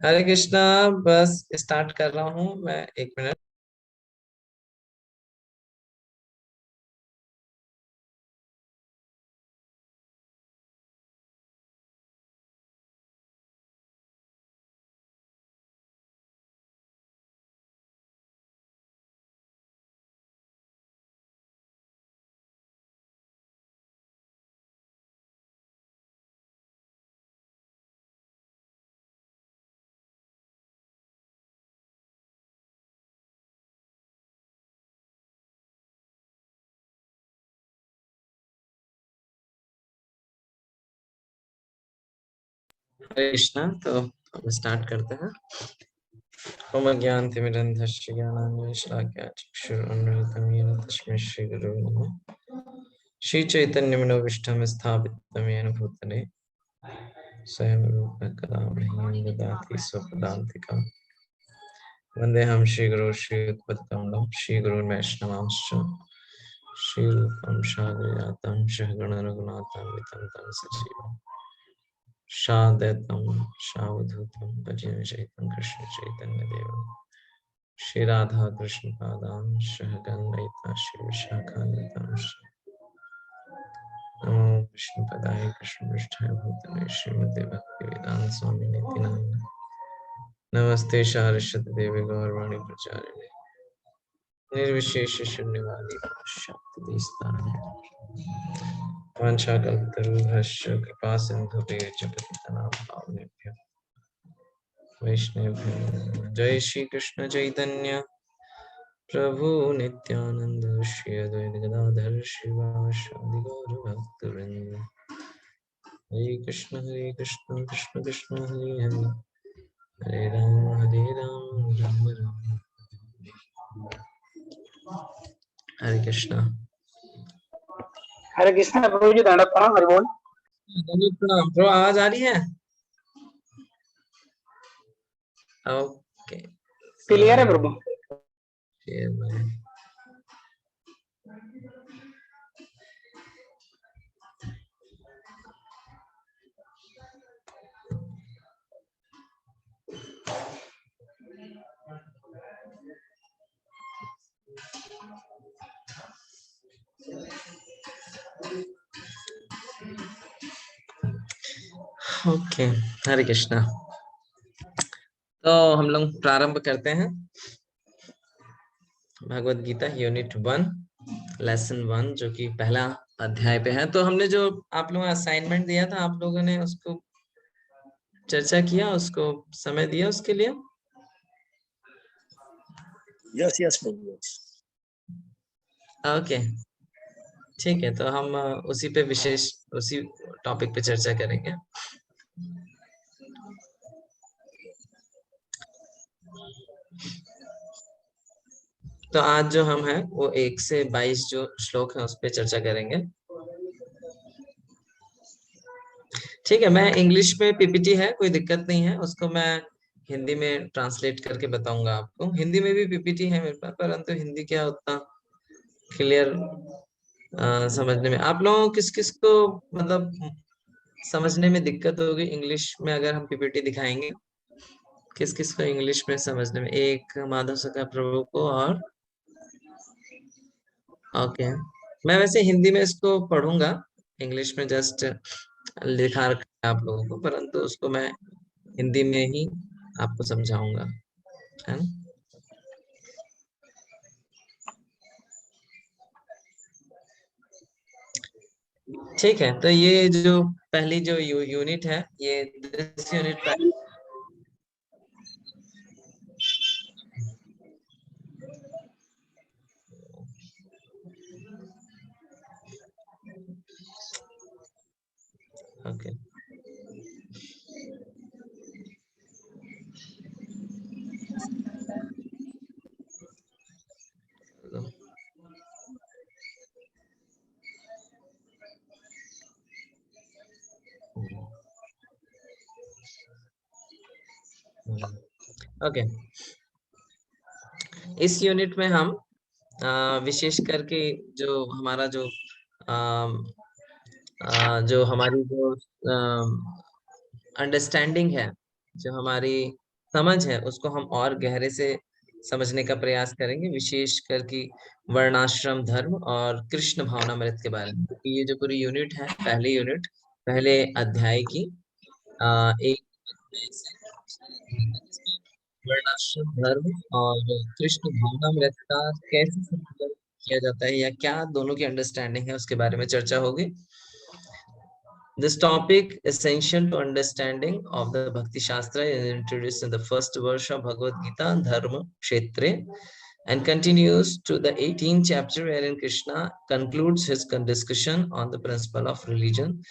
हरे कृष्णा। बस स्टार्ट कर रहा हूँ मैं, एक मिनट। हरे कृष्णा। तो हम स्टार्ट करते हैं। ओम ज्ञानतिमिरन्धस्य ज्ञानाञ्जनशलाकया चक्षुरुन्मीलितं येन तस्मै श्रीगुरवे नमः। श्रीचैतन्यमनोभीष्टं स्थापितं येन भूतले स्वयं रूप कदा मह्यं ददाति स्वपदान्तिकम्। वन्देऽहं श्रीगुरो श्रीयुक्तपदकमलं श्रीगुरून् वैष्णवांश्च श्रीरूपं साग्रजातं सहगण रघुनाथान्वितं तं सजीवम् शाद्वैतं सावधूतं भजे चैतं कृष्ण चैतन्य देवम् श्री राधा कृष्ण पादां सहगण ललिता श्री विशाखान्वितांश्च नमो विष्णुपदाय कृष्ण पृष्ठाय भूतले श्रीमते भक्ति वेदांत स्वामी नित्य नामिने नमस्ते सारस्वती देवी गौरवाणी प्रचारिणे निर्विशेष शून्यवादी शक्ति स्थाने वाञ्छाकल्पतरुभ्यश्च कृपा सिन्धुभ्यश्च पतितानां पावनेभ्यो वैष्णवेभ्यो जय श्री कृष्ण चैतन्य प्रभु नित्यानंद श्री अद्वैत गदाधर शिवासादि गौर भक्तवृंद हरे कृष्ण कृष्ण कृष्ण हरे हरे हरे राम राम। हरे कृष्णा। हरे कृष्णा प्रभु जी, दंडवत प्रणाम। हरि बोल। प्रणाम ब्रो, आवाज आ रही है? ओके, क्लियर है प्रभु। ओके, हरे कृष्णा। तो हम लोग प्रारंभ करते हैं भगवत गीता यूनिट 1 लेसन 1, जो कि पहला अध्याय पे है। तो हमने जो आप लोगों असाइनमेंट दिया था, आप लोगों ने उसको चर्चा किया, उसको समय दिया उसके लिए? यस प्रभु। ओके, ठीक है। तो हम उसी पे विशेष उसी टॉपिक पे चर्चा करेंगे। तो आज जो हम हैं वो 1 से 22 जो श्लोक है उस पे चर्चा करेंगे। ठीक है, मैं इंग्लिश में पीपीटी है, कोई दिक्कत नहीं है, उसको मैं हिंदी में ट्रांसलेट करके बताऊंगा आपको। हिंदी में भी पीपीटी है मेरे पास, परंतु हिंदी क्या उतना क्लियर समझने में आप लोगों किस किस को मतलब समझने में दिक्कत होगी इंग्लिश में अगर हम पीपीटी दिखाएंगे? किस किस को इंग्लिश में समझने में? एक माधव सखा प्रभु को, और ओके। मैं वैसे हिंदी में इसको पढ़ूंगा, इंग्लिश में जस्ट लिखा रखा है आप लोगों को, परंतु उसको मैं हिंदी में ही आपको समझाऊंगा, है ना? ठीक है। तो ये जो पहली जो यूनिट है, ये दिस यूनिट ओके। ओके, इस यूनिट में हम विशेष करके जो हमारा जो हमारी जो अंडरस्टैंडिंग है, जो हमारी समझ है उसको हम और गहरे से समझने का प्रयास करेंगे, विशेषकर कि वर्णाश्रम धर्म और कृष्ण भावनामृत के बारे में, क्योंकि ये जो पूरी यूनिट है, पहली यूनिट पहले अध्याय की एक अध्याय से जिसमें वर्णाश्रम धर्म और कृष्ण भावनामृत का कैसे संतुलन किया जाता है या क्या दोनों की अंडरस्टैंडिंग है उसके बारे में चर्चा होगी। This topic, essential to understanding of the Bhakti Shastra, is introduced in the first verse of Bhagavad Gita, Dharma Kshetre, and continues to the 18th chapter, wherein Krishna concludes his discussion on the principle of religion.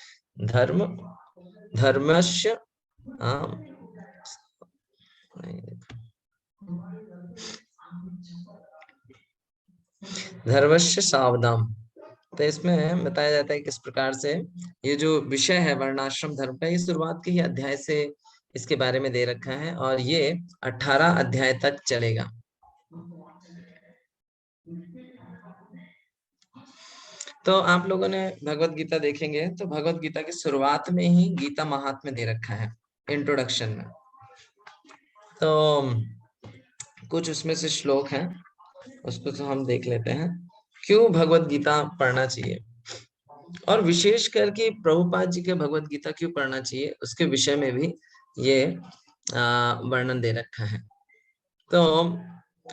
Dharma, Dharmasya, धर्मस्य सावधाम। तो इसमें बताया जाता है किस प्रकार से ये जो विषय है वर्णाश्रम धर्म का, ये शुरुआत के ही अध्याय से इसके बारे में दे रखा है और ये 18 अध्याय तक चलेगा। तो आप लोगों ने भगवत गीता देखेंगे तो भगवत गीता की शुरुआत में ही गीता महात्म्य दे रखा है इंट्रोडक्शन में। तो कुछ उसमें से श्लोक हैं, उसको तो हम देख लेते हैं। क्यों भगवत गीता पढ़ना चाहिए और विशेष करके प्रभुपाद जी के भगवत गीता क्यों पढ़ना चाहिए, उसके विषय में भी ये वर्णन दे रखा है। तो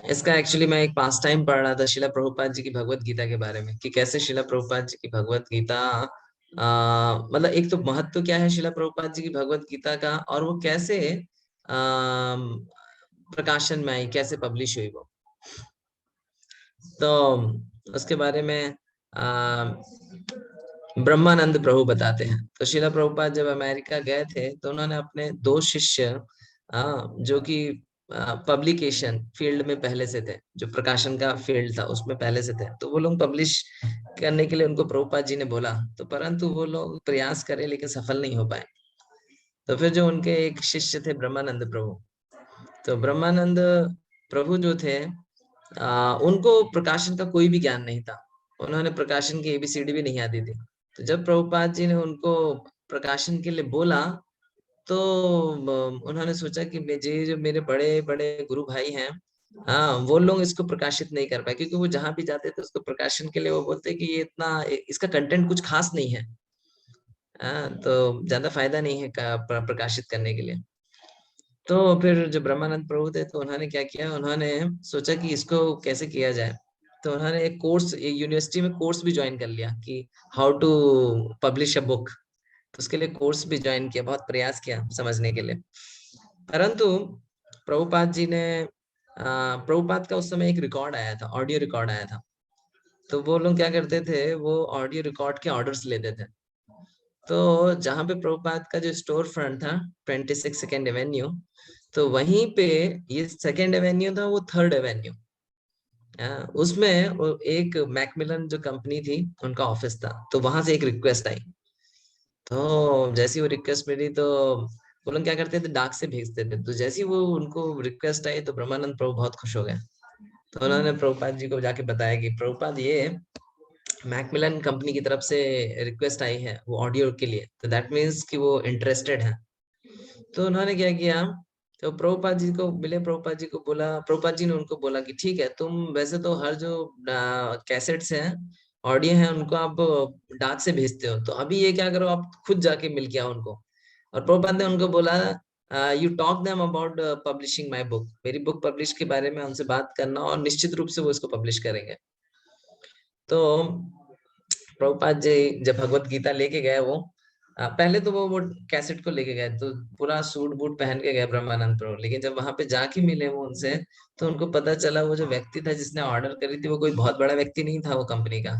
इसका एक्चुअली मैं एक पास टाइम पढ़ रहा था शिला प्रभुपाद जी की भगवत गीता के बारे में, कि कैसे शिला प्रभुपाद जी की भगवत गीता मतलब एक तो महत्व क्या है शिला प्रभुपाद जी की भगवत गीता का, और वो कैसे प्रकाशन में आई, कैसे पब्लिश हुई वो। तो उसके बारे में ब्रह्मानंद प्रभु बताते हैं। तो शिला प्रभुपाद जब अमेरिका गए थे तो उन्होंने अपने 2 शिष्य जो कि पब्लिकेशन फील्ड में पहले से थे, जो प्रकाशन का फील्ड था उसमें पहले से थे, तो वो लोग पब्लिश करने के लिए उनको प्रभुपाद जी ने बोला, तो परंतु वो लोग प्रयास करे लेकिन सफल नहीं हो पाए। तो फिर जो उनके एक शिष्य थे ब्रह्मानंद प्रभु, तो ब्रह्मानंद प्रभु जो थे उनको प्रकाशन का कोई भी ज्ञान नहीं था, उन्होंने प्रकाशन की ABCD भी नहीं आती थी। तो जब प्रभुपाद जी ने उनको प्रकाशन के लिए बोला तो उन्होंने सोचा कि ये जो मेरे बड़े बड़े गुरु भाई हैं, हाँ वो लोग इसको प्रकाशित नहीं कर पाए, क्योंकि वो जहां भी जाते थे उसको प्रकाशन के लिए वो बोलते कि ये इतना इसका कंटेंट कुछ खास नहीं है, तो ज्यादा फायदा नहीं है प्रकाशित करने के लिए। तो फिर जो ब्रह्मानंद प्रभु थे तो उन्होंने क्या किया, उन्होंने सोचा कि इसको कैसे किया जाए। तो उन्होंने एक कोर्स, एक यूनिवर्सिटी में कोर्स भी ज्वाइन कर लिया कि how to publish a book. तो उसके लिए कोर्स भी ज्वाइन किया, बहुत प्रयास किया समझने के लिए। परंतु प्रभुपाद जी ने प्रभुपाद का उस समय एक रिकॉर्ड आया था, ऑडियो रिकॉर्ड आया था। तो वो लोग क्या करते थे, वो ऑडियो रिकॉर्ड के ऑर्डर्स लेते थे। तो जहां पे प्रभुपाद का जो स्टोर फ्रंट था 26 सेकेंड एवेन्यू, तो वहीं पे ये सेकेंड एवेन्यू था, वो थर्ड एवेन्यू, उसमें वो एक मैकमिलन जो कंपनी थी उनका ऑफिस था। तो वहां से एक रिक्वेस्ट आई, तो जैसी वो रिक्वेस्ट मिली तो वो लोग क्या करते थे, डाक से भेजते थे। तो जैसी वो उनको रिक्वेस्ट आई तो ब्रह्मानंद प्रभु बहुत खुश हो गए। तो उन्होंने प्रभुपाद जी को जाके बताया कि प्रभुपाद ये मैकमिलन कंपनी की तरफ से रिक्वेस्ट आई है वो ऑडियो के लिए, तो दैट मीन्स कि वो इंटरेस्टेड है। तो उन्होंने क्या किया, तो प्रभुपाद जी को मिले, प्रभुपाद जी को बोला, प्रभुपाद जी ने उनको बोला कि ठीक है, तुम वैसे तो हर जो कैसेट्स हैं, ऑडियो हैं, उनको आप डाक से भेजते हो, तो अभी ये क्या करो, आप खुद जाके मिल के आओ उनको। और प्रभुपाद ने उनको बोला, you talk them about publishing my book, मेरी बुक पब्लिश के बारे में उनसे बात करना और निश्चित रूप से वो इसको पब्लिश करेंगे। तो प्रभुपाद जी जब भगवत गीता लेके गए, वो पहले तो वो कैसेट को लेके गए तो पूरा सूट बूट पहन के गए ब्रह्मानंद प्रभु, लेकिन जब वहां पे जाके मिले वो उनसे, तो उनको पता चला वो जो व्यक्ति था जिसने ऑर्डर करी थी वो कोई बहुत बड़ा व्यक्ति नहीं था वो कंपनी का,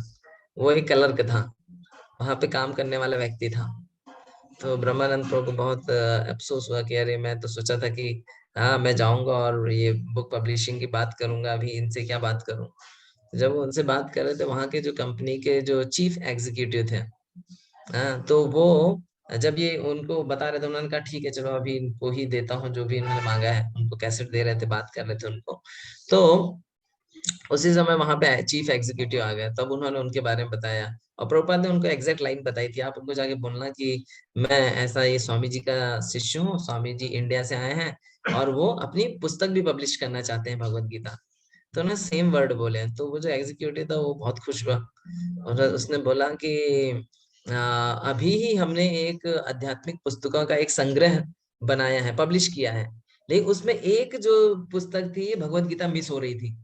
वो एक क्लर्क था, वहां पे काम करने वाला व्यक्ति था। तो ब्रह्मानंद प्रभु को बहुत अफसोस हुआ कि अरे मैं तो सोचा था कि हाँ मैं जाऊंगा और ये बुक पब्लिशिंग की बात करूंगा, अभी इनसे क्या बात करूं। जब वो उनसे बात कर रहे थे, वहां के जो कंपनी के जो चीफ एग्जीक्यूटिव थे, हाँ, तो वो जब ये उनको बता रहे थे, उन्होंने कहा ठीक है चलो अभी इनको ही देता हूँ जो भी इन्होंने मांगा है, उनको कैसेट दे रहे थे, बात कर रहे थे उनको। तो उसी समय वहां पे चीफ एग्जीक्यूटिव आ गया, तब उन्होंने उनके बारे में बताया और प्रभुपाद ने उनको एग्जैक्ट लाइन बताई थी, आप उनको जाके बोलना कि मैं ऐसा ये स्वामी जी का शिष्य हूँ, स्वामी जी इंडिया से आए हैं, और वो अपनी पुस्तक भी पब्लिश करना चाहते हैं भगवत गीता। तो ना सेम वर्ड बोले, तो वो जो एग्जीक्यूटिव था वो बहुत खुश हुआ और उसने बोला कि अभी ही हमने एक आध्यात्मिक पुस्तकों का एक संग्रह बनाया है, पब्लिश किया है, लेकिन उसमें एक जो पुस्तक थी भगवत गीता मिस हो रही थी।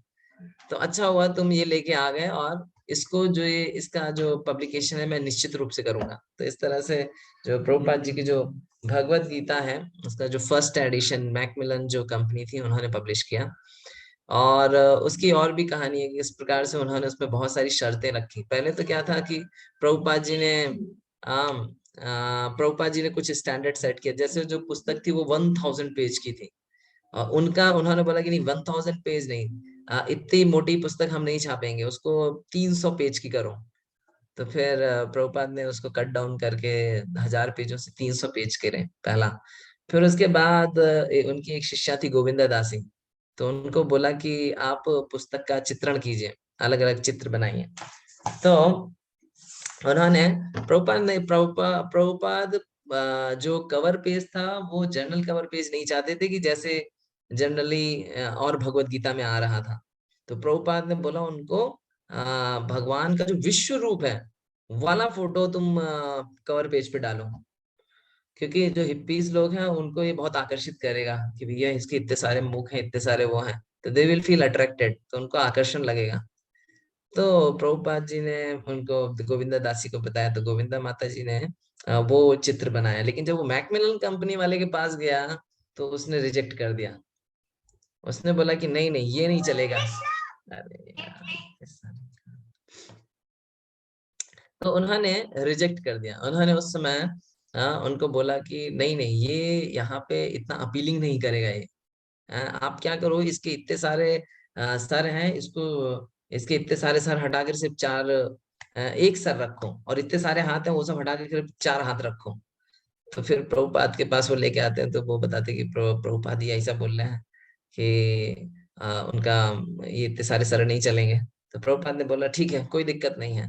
तो अच्छा हुआ तुम ये लेके आ गए, और इसको जो ये इसका जो पब्लिकेशन है मैं निश्चित रूप से करूंगा। तो इस तरह से जो प्रभुपाद जी की जो भगवत गीता है उसका जो फर्स्ट एडिशन मैकमिलन जो कंपनी थी उन्होंने पब्लिश किया। और उसकी और भी कहानी है कि इस प्रकार से उन्होंने उसमें बहुत सारी शर्तें रखी। पहले तो क्या था कि प्रभुपाद जी ने प्रभुपाद जी ने कुछ स्टैंडर्ड सेट किया। जैसे जो पुस्तक थी वो 1000 पेज की थी, उनका उन्होंने बोला कि नहीं 1000 पेज नहीं, इतनी मोटी पुस्तक हम नहीं छापेंगे, उसको 300 पेज की करो। तो फिर प्रभुपाद ने उसको कट डाउन करके 1000 पेजों से 300 पेज करे पहला। फिर उसके बाद उनकी एक शिष्या थी गोविंदा दासी, तो उनको बोला कि आप पुस्तक का चित्रण कीजिए, अलग अलग चित्र बनाइए। तो उन्होंने प्रभुपाद जो कवर पेज था वो जनरल कवर पेज नहीं चाहते थे कि जैसे जनरली और भगवत गीता में आ रहा था। तो प्रभुपाद ने बोला उनको भगवान का जो विश्व रूप है वाला फोटो तुम कवर पेज पे डालो, क्योंकि जो हिप्पीज लोग हैं उनको ये बहुत आकर्षित करेगा कि भैया इसके इतने सारे मुख हैं, इतने सारे वो हैं, तो दे विल फील अट्रैक्टेड, तो उनको आकर्षण लगेगा। तो प्रभुपाद जी ने उनको गोविंदा दासी को बताया, तो गोविंदा माता जी ने वो चित्र बनाया। लेकिन जब वो मैकमिलन कंपनी वाले के पास गया तो उसने रिजेक्ट कर दिया। उसने बोला कि नहीं नहीं ये नहीं चलेगा। अरे यार, ऐसा नहीं। तो उन्होंने रिजेक्ट कर दिया। उन्होंने उस समय उनको बोला कि नहीं नहीं ये यहाँ पे इतना अपीलिंग नहीं करेगा ये। आप क्या करो, इसके इतने सारे सर हैं, इसको इसके इतने सारे सर हटाकर सिर्फ चार एक सर रखो, और इतने सारे हाथ हैं वो सब हटाकर सिर्फ चार हाथ रखो। तो फिर प्रभुपाद के पास वो लेके आते हैं, तो वो बताते हैं कि प्रभुपाद ये ऐसा बोल रहे हैं कि उनका ये इतने सारे सर नहीं चलेंगे। तो प्रभुपाद ने बोला ठीक है कोई दिक्कत नहीं है,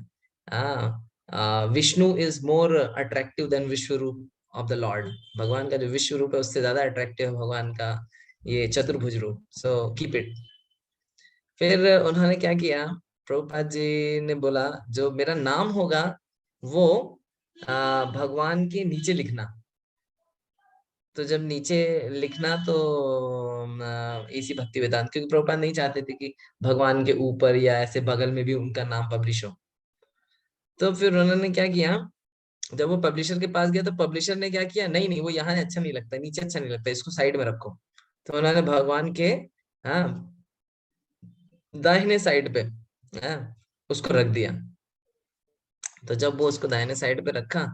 Vishnu is more attractive than Vishwaroop of the Lord. भगवान का जो विश्व रूप है उससे ज्यादा अट्रैक्टिव है भगवान का ये चतुर्भुज रूप, सो कीप इट। फिर उन्होंने क्या किया, प्रभुपाद जी ने बोला जो मेरा नाम होगा वो भगवान के नीचे लिखना। तो जब नीचे लिखना तो इसी भक्ति वेदांत, क्योंकि प्रभुपाद नहीं चाहते थे कि भगवान के ऊपर या ऐसे बगल में भी उनका नाम पब्लिश हो। तो फिर उन्होंने क्या किया, जब वो पब्लिशर के पास गया तो पब्लिशर ने क्या किया, नहीं नहीं वो यहाँ अच्छा नहीं लगता, नीचे अच्छा नहीं लगता, इसको साइड में रखो। तो उन्होंने भगवान के हाँ दाहिने साइड पे हाँ उसको रख दिया। तो जब वो उसको दाहिने साइड पे रखा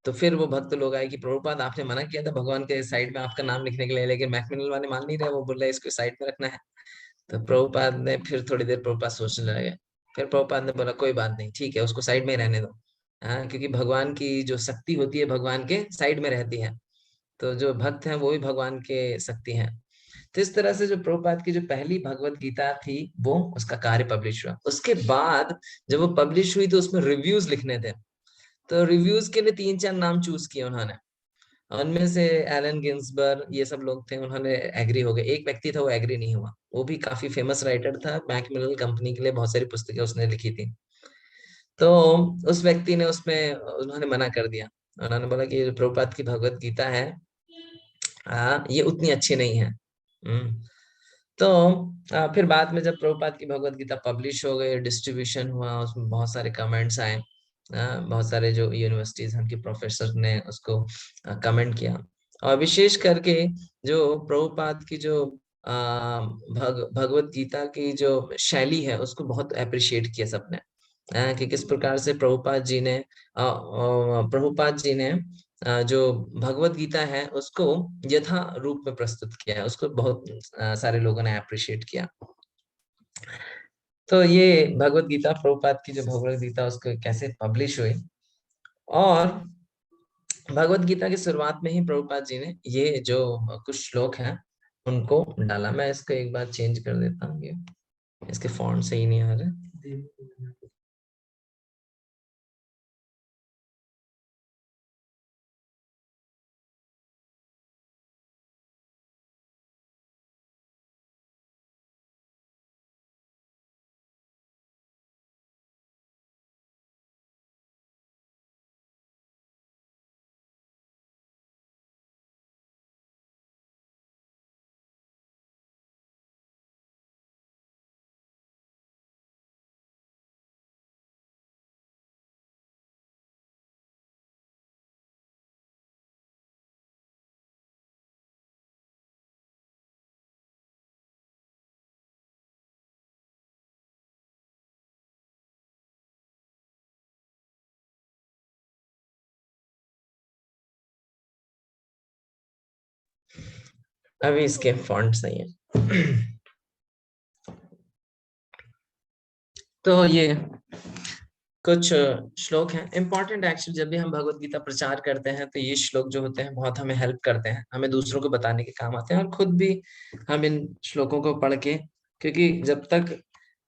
तो फिर वो भक्त लोग आए कि प्रभुपाद आपने मना किया था भगवान के साइड में आपका नाम लिखने के लिए, लेकिन मैकमिलन वाले मान नहीं रहे, वो बोल रहे इसको साइड में रखना है। तो प्रभुपाद ने फिर थोड़ी देर प्रभुपाद सोचने लगे। फिर प्रभुपाद ने बोला कोई बात नहीं, ठीक है उसको साइड में ही रहने दो। हाँ क्योंकि भगवान की जो शक्ति होती है भगवान के साइड में रहती है, तो जो भक्त हैं वो भी भगवान के शक्ति हैं। तो इस तरह से जो प्रभुपाद की जो पहली भगवत गीता थी वो उसका कार्य पब्लिश हुआ। उसके बाद जब वो पब्लिश हुई तो उसमें रिव्यूज लिखने थे। तो रिव्यूज के लिए तीन चार नाम चूज किए उन्होंने, उनमें से एलन गिन्सबर्ग ये सब लोग थे, उन्होंने एग्री हो गए। एक व्यक्ति था वो एग्री नहीं हुआ, वो भी काफी फेमस राइटर था, मैकमिलन कंपनी के लिए बहुत सारी पुस्तकें उसने लिखी थी। तो उस व्यक्ति ने उसमें उन्होंने मना कर दिया। उन्होंने बोला कि ये जो प्रभुपाद की भगवत गीता है ये उतनी अच्छी नहीं है। तो फिर बाद में जब प्रभुपाद की भगवत गीता पब्लिश हो गई, डिस्ट्रीब्यूशन हुआ, उसमें बहुत सारे कमेंट्स आए। बहुत सारे जो यूनिवर्सिटीज उनके प्रोफेसर ने उसको कमेंट किया। और विशेष करके जो प्रभुपाद की जो भगवत गीता की जो शैली है उसको बहुत अप्रिशिएट किया सबने। कि किस प्रकार से प्रभुपाद जी ने जो भगवत गीता है उसको यथा रूप में प्रस्तुत किया है, उसको बहुत सारे लोगों ने अप्रिशिएट किया। तो ये भगवत गीता, प्रभुपाद की जो भगवत गीता उसको कैसे पब्लिश हुई। और भगवत गीता की शुरुआत में ही प्रभुपाद जी ने ये जो कुछ श्लोक हैं उनको डाला। मैं इसको एक बार चेंज कर देता हूँ, ये इसके फॉन्ट सही नहीं आ रहे। अभी इसके फॉन्ट सही है। तो ये कुछ श्लोक हैं इम्पोर्टेंट। एक्चुअली जब भी हम भगवत गीता प्रचार करते हैं तो ये श्लोक जो होते हैं बहुत हमें हेल्प करते हैं, हमें दूसरों को बताने के काम आते हैं, और खुद भी हम इन श्लोकों को पढ़ के, क्योंकि जब तक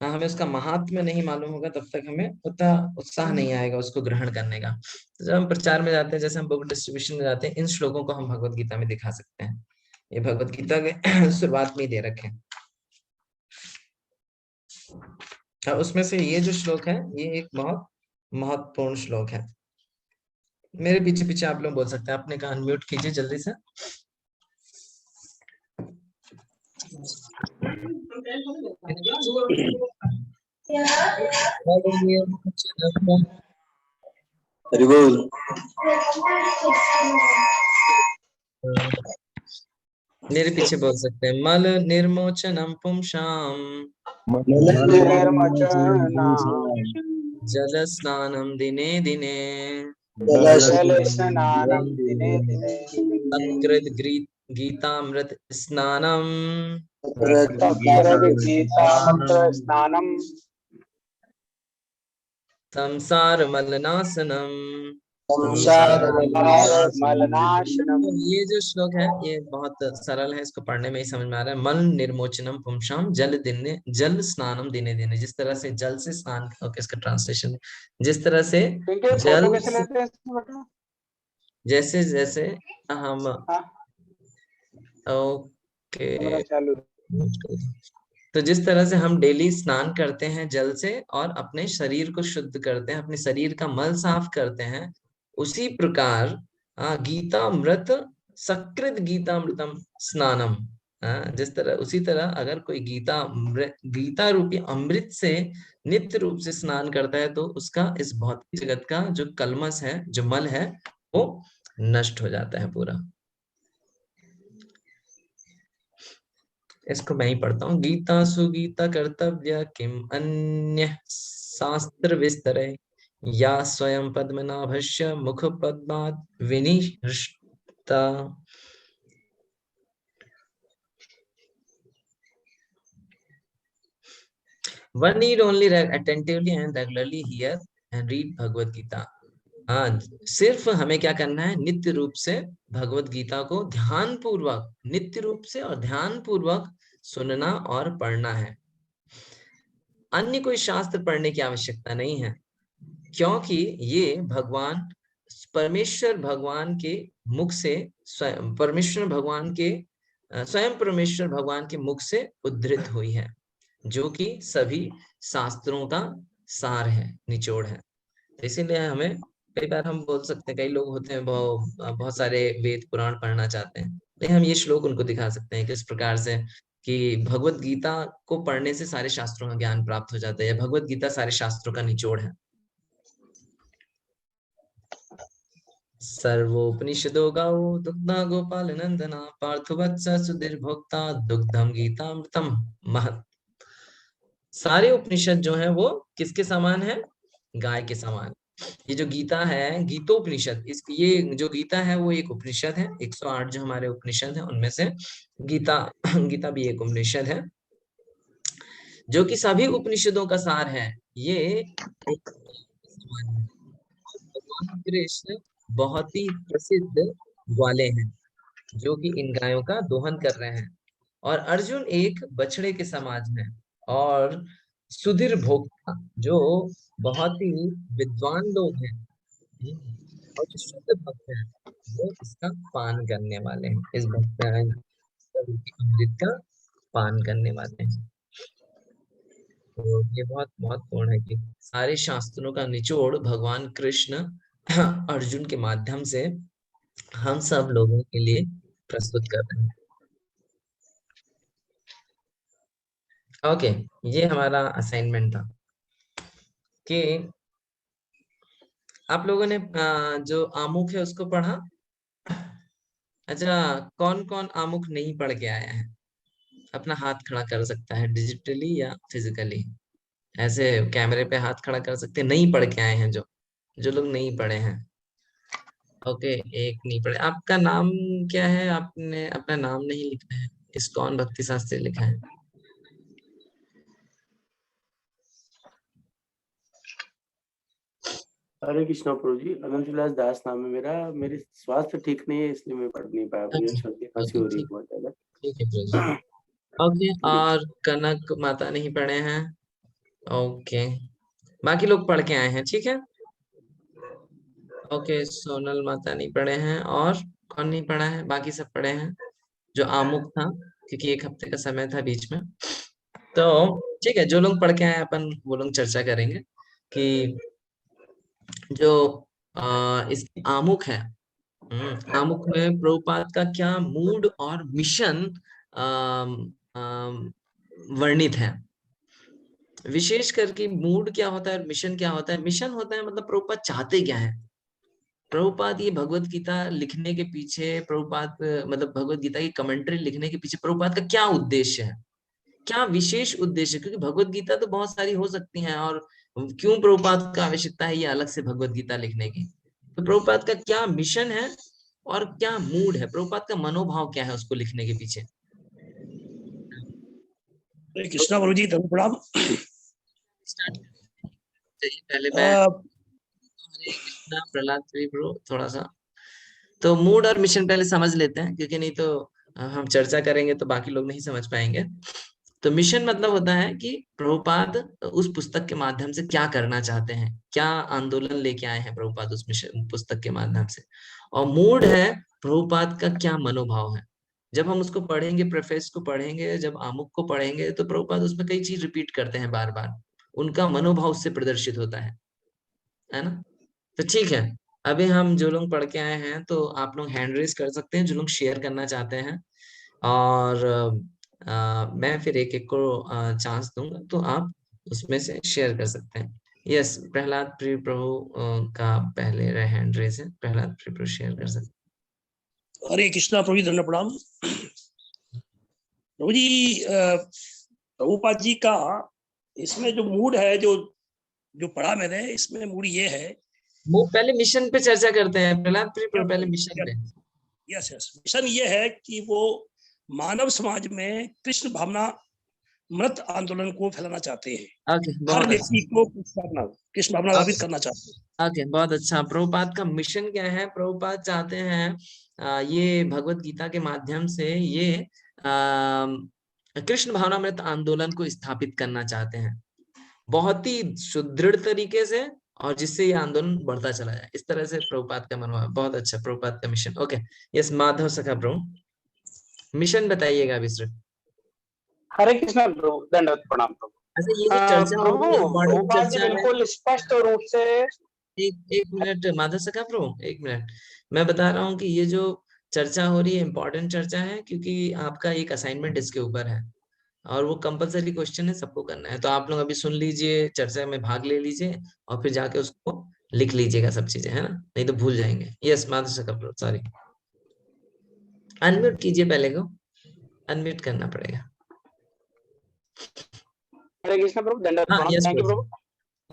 हमें उसका महात्म्य नहीं मालूम होगा तब तक हमें उतना उत्साह नहीं आएगा उसको ग्रहण करने का। तो जब हम प्रचार में जाते हैं, जैसे हम बुक डिस्ट्रीब्यूशन में जाते हैं, इन श्लोकों को हम भगवत गीता में दिखा सकते हैं। ये भगवत गीता के शुरुआत में ही दे रखे हैं। उसमें से ये जो श्लोक है ये एक बहुत महत्वपूर्ण श्लोक है। मेरे पीछे पीछे आप लोग बोल सकते हैं, अपने कान म्यूट कीजिए जल्दी से। हरि बोल। मेरे पीछे बोल सकते हैं, मल निर्मोचनम पुंसाम जल स्नानम दिने दिने जलस्नानं दिने दिने सकृत गीतामृत स्नानम गीतामृत स्नानं संसार मलनाशनम। मलनाशनं। ये जो श्लोक है ये बहुत सरल है, इसको पढ़ने में ही समझ में आ रहा है। मल निर्मोचनम पुंसाम जल स्नानम दिने दिने। जिस तरह से जल से स्नान, ओके इसका ट्रांसलेशन है, जिस तरह से इनके फोटो जल कैसे लेते हैं इसमें बेटा? जैसे जैसे हम हाँ, ओके, कैमरा चालू। तो जिस तरह से हम डेली स्नान करते हैं जल से और अपने शरीर को शुद्ध करते हैं, अपने शरीर का मल साफ करते हैं, उसी प्रकार गीतामृत सकृत गीतामृतम स्नानम। जिस तरह उसी तरह अगर कोई गीता रूपी अमृत से नित्य रूप से स्नान करता है तो उसका इस भौतिक जगत का जो कलमश है, जो मल है, वो नष्ट हो जाता है पूरा। इसको मैं ही पढ़ता हूँ। गीता सुगीता कर्तव्य किम अन्य शास्त्र विस्तरे या स्वयं पद्मनाभस्य मुख पद्मात् विनिहृष्टा। One need only attentively and regularly hear and read Bhagavad Gita. हाँ, सिर्फ हमें क्या करना है, नित्य रूप से भगवत गीता को ध्यान पूर्वक, नित्य रूप से और ध्यान पूर्वक सुनना और पढ़ना है। अन्य कोई शास्त्र पढ़ने की आवश्यकता नहीं है, क्योंकि ये भगवान परमेश्वर भगवान के मुख से स्वयं परमेश्वर भगवान के मुख से उद्धृत हुई है, जो कि सभी शास्त्रों का सार है, निचोड़ है। इसीलिए हमें, कई बार हम बोल सकते हैं, कई लोग होते हैं बहुत सारे वेद पुराण पढ़ना चाहते हैं, लेकिन हम ये श्लोक उनको दिखा सकते हैं किस प्रकार से कि भगवत गीता को पढ़ने से सारे शास्त्रों का ज्ञान प्राप्त हो जाता है। भगवत गीता सारे शास्त्रों का निचोड़ है। सर्वोपनिषदो गौ दुग्धा गोपाल नंदना पार्थवत्स सुधीर भोक्ता दुग्धम गीतामृतम महत्। सारे उपनिषद जो है वो किसके समान है? गाय के समान। ये जो गीता है, गीतोपनिषद, इस ये जो गीता है वो एक उपनिषद है। 108 जो हमारे उपनिषद है उनमें से गीता गीता भी एक उपनिषद है, जो कि सभी उपनिषदों का सार है। ये भगवान कृष्ण बहुत ही प्रसिद्ध ग्वाले हैं, जो कि इन गायों का दोहन कर रहे हैं, और अर्जुन एक बछड़े के समान है, और सुधीर भोक्ता जो बहुत ही विद्वान लोग हैं और जो शुद्ध भक्त हैं वो इसका पान करने वाले हैं, इस भक्त अमृत का पान करने वाले हैं। तो ये बहुत महत्वपूर्ण है कि सारे शास्त्रों का निचोड़ भगवान कृष्ण अर्जुन के माध्यम से हम सब लोगों के लिए प्रस्तुत कर रहे हैं। ओके, ये हमारा असाइनमेंट था कि आप लोगों ने जो आमुख है उसको पढ़ा। अच्छा, कौन कौन आमुख नहीं पढ़ के आया है? अपना हाथ खड़ा कर सकता है, डिजिटली या फिजिकली। ऐसे कैमरे पे हाथ खड़ा कर सकते हैं, नहीं पढ़ के आए हैं, जो जो लोग नहीं पढ़े हैं। ओके, एक नहीं पढ़े। आपका नाम क्या है? आपने अपना नाम नहीं लिखा है, इस्कॉन भक्ति शास्त्री लिखा है। हरे कृष्णा प्रभु जी, अनंत विलास दास नाम है मेरा। मेरी स्वास्थ्य ठीक नहीं है, इसलिए मैं पढ़ नहीं पाया। मुझे ओके सर्दी खांसी ओके, हो रही है ठीक, बहुत ज्यादा। ठीक है प्रभु जी। ओके, हरे और कृष्ण। कनक माता नहीं पढ़े हैं। ओके, बाकी लोग पढ़ के आए हैं, ठीक है। ओके, सोनल माता नहीं पढ़े हैं, और कौन नहीं पढ़ा है? बाकी सब पढ़े हैं। जो आमुख था, क्योंकि एक हफ्ते का समय था बीच में। तो ठीक है, जो लोग पढ़ के आए अपन वो लोग चर्चा करेंगे कि जो इस आमुख है, आमुख में प्रभुपाद का क्या मूड और मिशन अम, अम, वर्णित है। विशेष करके मूड क्या होता है और मिशन क्या होता है। मिशन होता है मतलब प्रभुपाद चाहते क्या है। प्रभुपाद ये भगवत गीता लिखने के पीछे, प्रभुपाद मतलब भगवत गीता की कमेंट्री लिखने के पीछे प्रभुपाद का क्या उद्देश्य है, क्या विशेष उद्देश्य है। क्योंकि भगवत गीता तो बहुत सारी हो सकती हैं, और क्यों प्रभुपाद का आवश्यकता है ये अलग से भगवत गीता लिखने की। तो प्रभुपाद का क्या मिशन है और क्या मूड है, प्रभुपाद का मनोभाव क्या है उसको लिखने के पीछे। हरे कृष्णा प्रभु जी, धर्म प्रणाम। स्टार्ट चाहिए पहले मैं। अ, हरे कृष्णा प्रहलाद ब्रो, थोड़ा सा तो मूड और मिशन पहले समझ लेते हैं, क्योंकि नहीं तो हम चर्चा करेंगे तो बाकी लोग नहीं समझ पाएंगे। तो मिशन मतलब होता है कि प्रभुपाद उस पुस्तक के माध्यम से क्या करना चाहते हैं, क्या आंदोलन लेके आए हैं प्रभुपाद उस मिशन पुस्तक के माध्यम से। और मूड है प्रभुपाद का क्या मनोभाव है। जब हम उसको पढ़ेंगे, प्रेफेस को पढ़ेंगे, जब आमुख को पढ़ेंगे, तो प्रभुपाद उसमें कई चीज रिपीट करते हैं बार बार। उनका मनोभाव उससे प्रदर्शित होता है ना। तो ठीक है, अभी हम जो लोग पढ़ के आए हैं तो आप लोग हैंड रेज कर सकते हैं जो लोग शेयर करना चाहते हैं। और मैं फिर एक एक को चांस दूंगा, तो आप उसमें से शेयर कर सकते हैं। यस, प्रहलाद प्रिय प्रभु का पहले हैंड रेज है। प्रहलाद प्रिय प्रभु शेयर कर सकते हरे कृष्णा प्रभु जी, धर्म प्रणाम। प्रभु जी, प्रभुपाद जी का इसमें जो मूड है, जो जो पढ़ा मैंने, इसमें मूड ये है। हैं। वो पहले मिशन पे चर्चा करते हैं, प्रहलाद प्रिय प्रभु पहले मिशन पे। यस यस, मिशन ये है कि वो मानव समाज में कृष्ण भावना मृत आंदोलन को फैलाना चाहते हैं। ओके, हर बहुत व्यक्ति अच्छा। को कृष्ण भावना भावित ओके करना चाहते हैं। ओके, बहुत अच्छा। प्रभुपाद का मिशन क्या है? प्रभुपाद चाहते हैं ये भगवत गीता के माध्यम से ये कृष्ण भावनामृत आंदोलन को स्थापित करना चाहते हैं, बहुत ही सुदृढ़ तरीके से, और जिससे ये आंदोलन बढ़ता चला जाए। इस तरह से प्रभुपाद का मनोभाव। बहुत अच्छा, प्रभुपाद का मिशन। ओके, यस, माधव सखा प्रभु मिशन बताइएगा विस्तृत। हरे कृष्णा प्रभु, दंडवत प्रणाम प्रभु। अच्छा, ये जो चर्चा हो रही है प्रभु इम्पोर्टेंट प्रभुपाद जी चर्चा है। बिल्कुल स्पष्ट रूप से। एक एक मिनट माधव सखा प्रभु, एक मिनट। मैं बता रहा हूँ कि ये जो चर्चा हो रही है इम्पोर्टेंट चर्चा है, क्योंकि आपका एक असाइनमेंट इसके ऊपर है, और वो कंपलसरी क्वेश्चन है, सबको करना है। तो आप लोग अभी सुन लीजिए, चर्चा में भाग ले लीजिए, और फिर जाके उसको लिख लीजिएगा सब चीजें, है ना, नहीं तो भूल जाएंगे। यस माधव सखा प्रभु, सॉरी। अनम्यूट कीजिए पहले को, अनम्यूट करना पड़ेगा। हरे कृष्णा प्रभु, दंडवत हाँ, प्रणाम। Yes thank you Prabhu, Prabhu.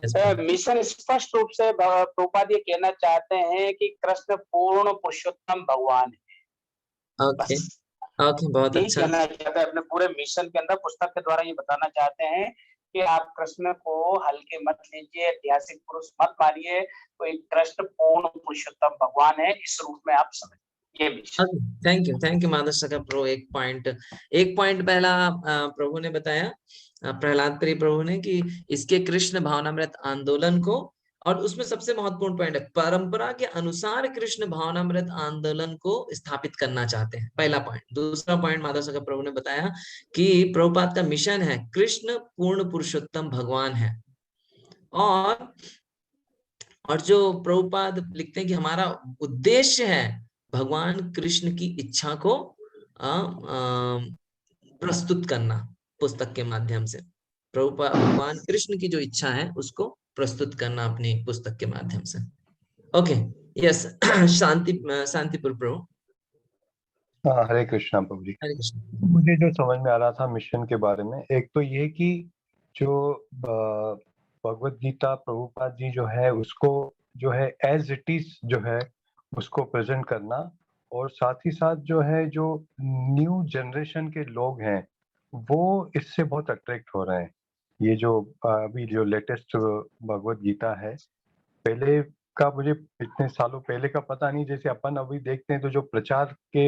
Yes Prabhu. Mission स्पष्ट रूप से प्रभुपाद ये कहना चाहते हैं कि कृष्ण पूर्ण पुरुषोत्तम भगवान है, ओके बस ओके, बहुत यही अच्छा। कहना चाहते हैं। अपने पूरे मिशन के अंदर पुस्तक के द्वारा ये बताना चाहते हैं कि आप कृष्ण को हल्के मत लीजिए, ऐतिहासिक पुरुष मत मानिए, कोई कृष्ण पूर्ण पुरुषोत्तम भगवान है, इस रूप में आप समझ ये मिशन। थैंक यू माधव सखा प्रभु। एक पॉइंट पहला प्रभु ने बताया, प्रहलाद प्रिय प्रभु ने, कि इसके कृष्ण भावनामृत आंदोलन को, और उसमें सबसे महत्वपूर्ण पॉइंट है परंपरा के अनुसार कृष्ण भावनामृत आंदोलन को स्थापित करना चाहते हैं, पहला पॉइंट। दूसरा पॉइंट माधव सखा प्रभु ने बताया कि प्रभुपाद का मिशन है कृष्ण पूर्ण पुरुषोत्तम भगवान है। और जो प्रभुपाद लिखते हैं कि हमारा उद्देश्य है भगवान कृष्ण की इच्छा को प्रस्तुत करना पुस्तक के माध्यम से। प्रभुपाद भगवान कृष्ण की जो इच्छा है उसको प्रस्तुत करना अपनी पुस्तक के माध्यम से। ओके, यस शांतिपुर प्रभु। हाँ, हरे कृष्णा प्रभु जी। हरे कृष्ण। मुझे जो समझ में आ रहा था मिशन के बारे में, एक तो ये कि जो भगवत गीता प्रभुपाद जी जो है उसको जो है एज इट इज जो है उसको प्रेजेंट करना, और साथ ही साथ जो है जो न्यू जनरेशन के लोग हैं वो इससे बहुत अट्रैक्ट हो रहे हैं। ये जो अभी जो लेटेस्ट भगवत गीता है, पहले का मुझे इतने सालों पहले का पता नहीं, जैसे अपन अभी देखते हैं तो जो प्रचार के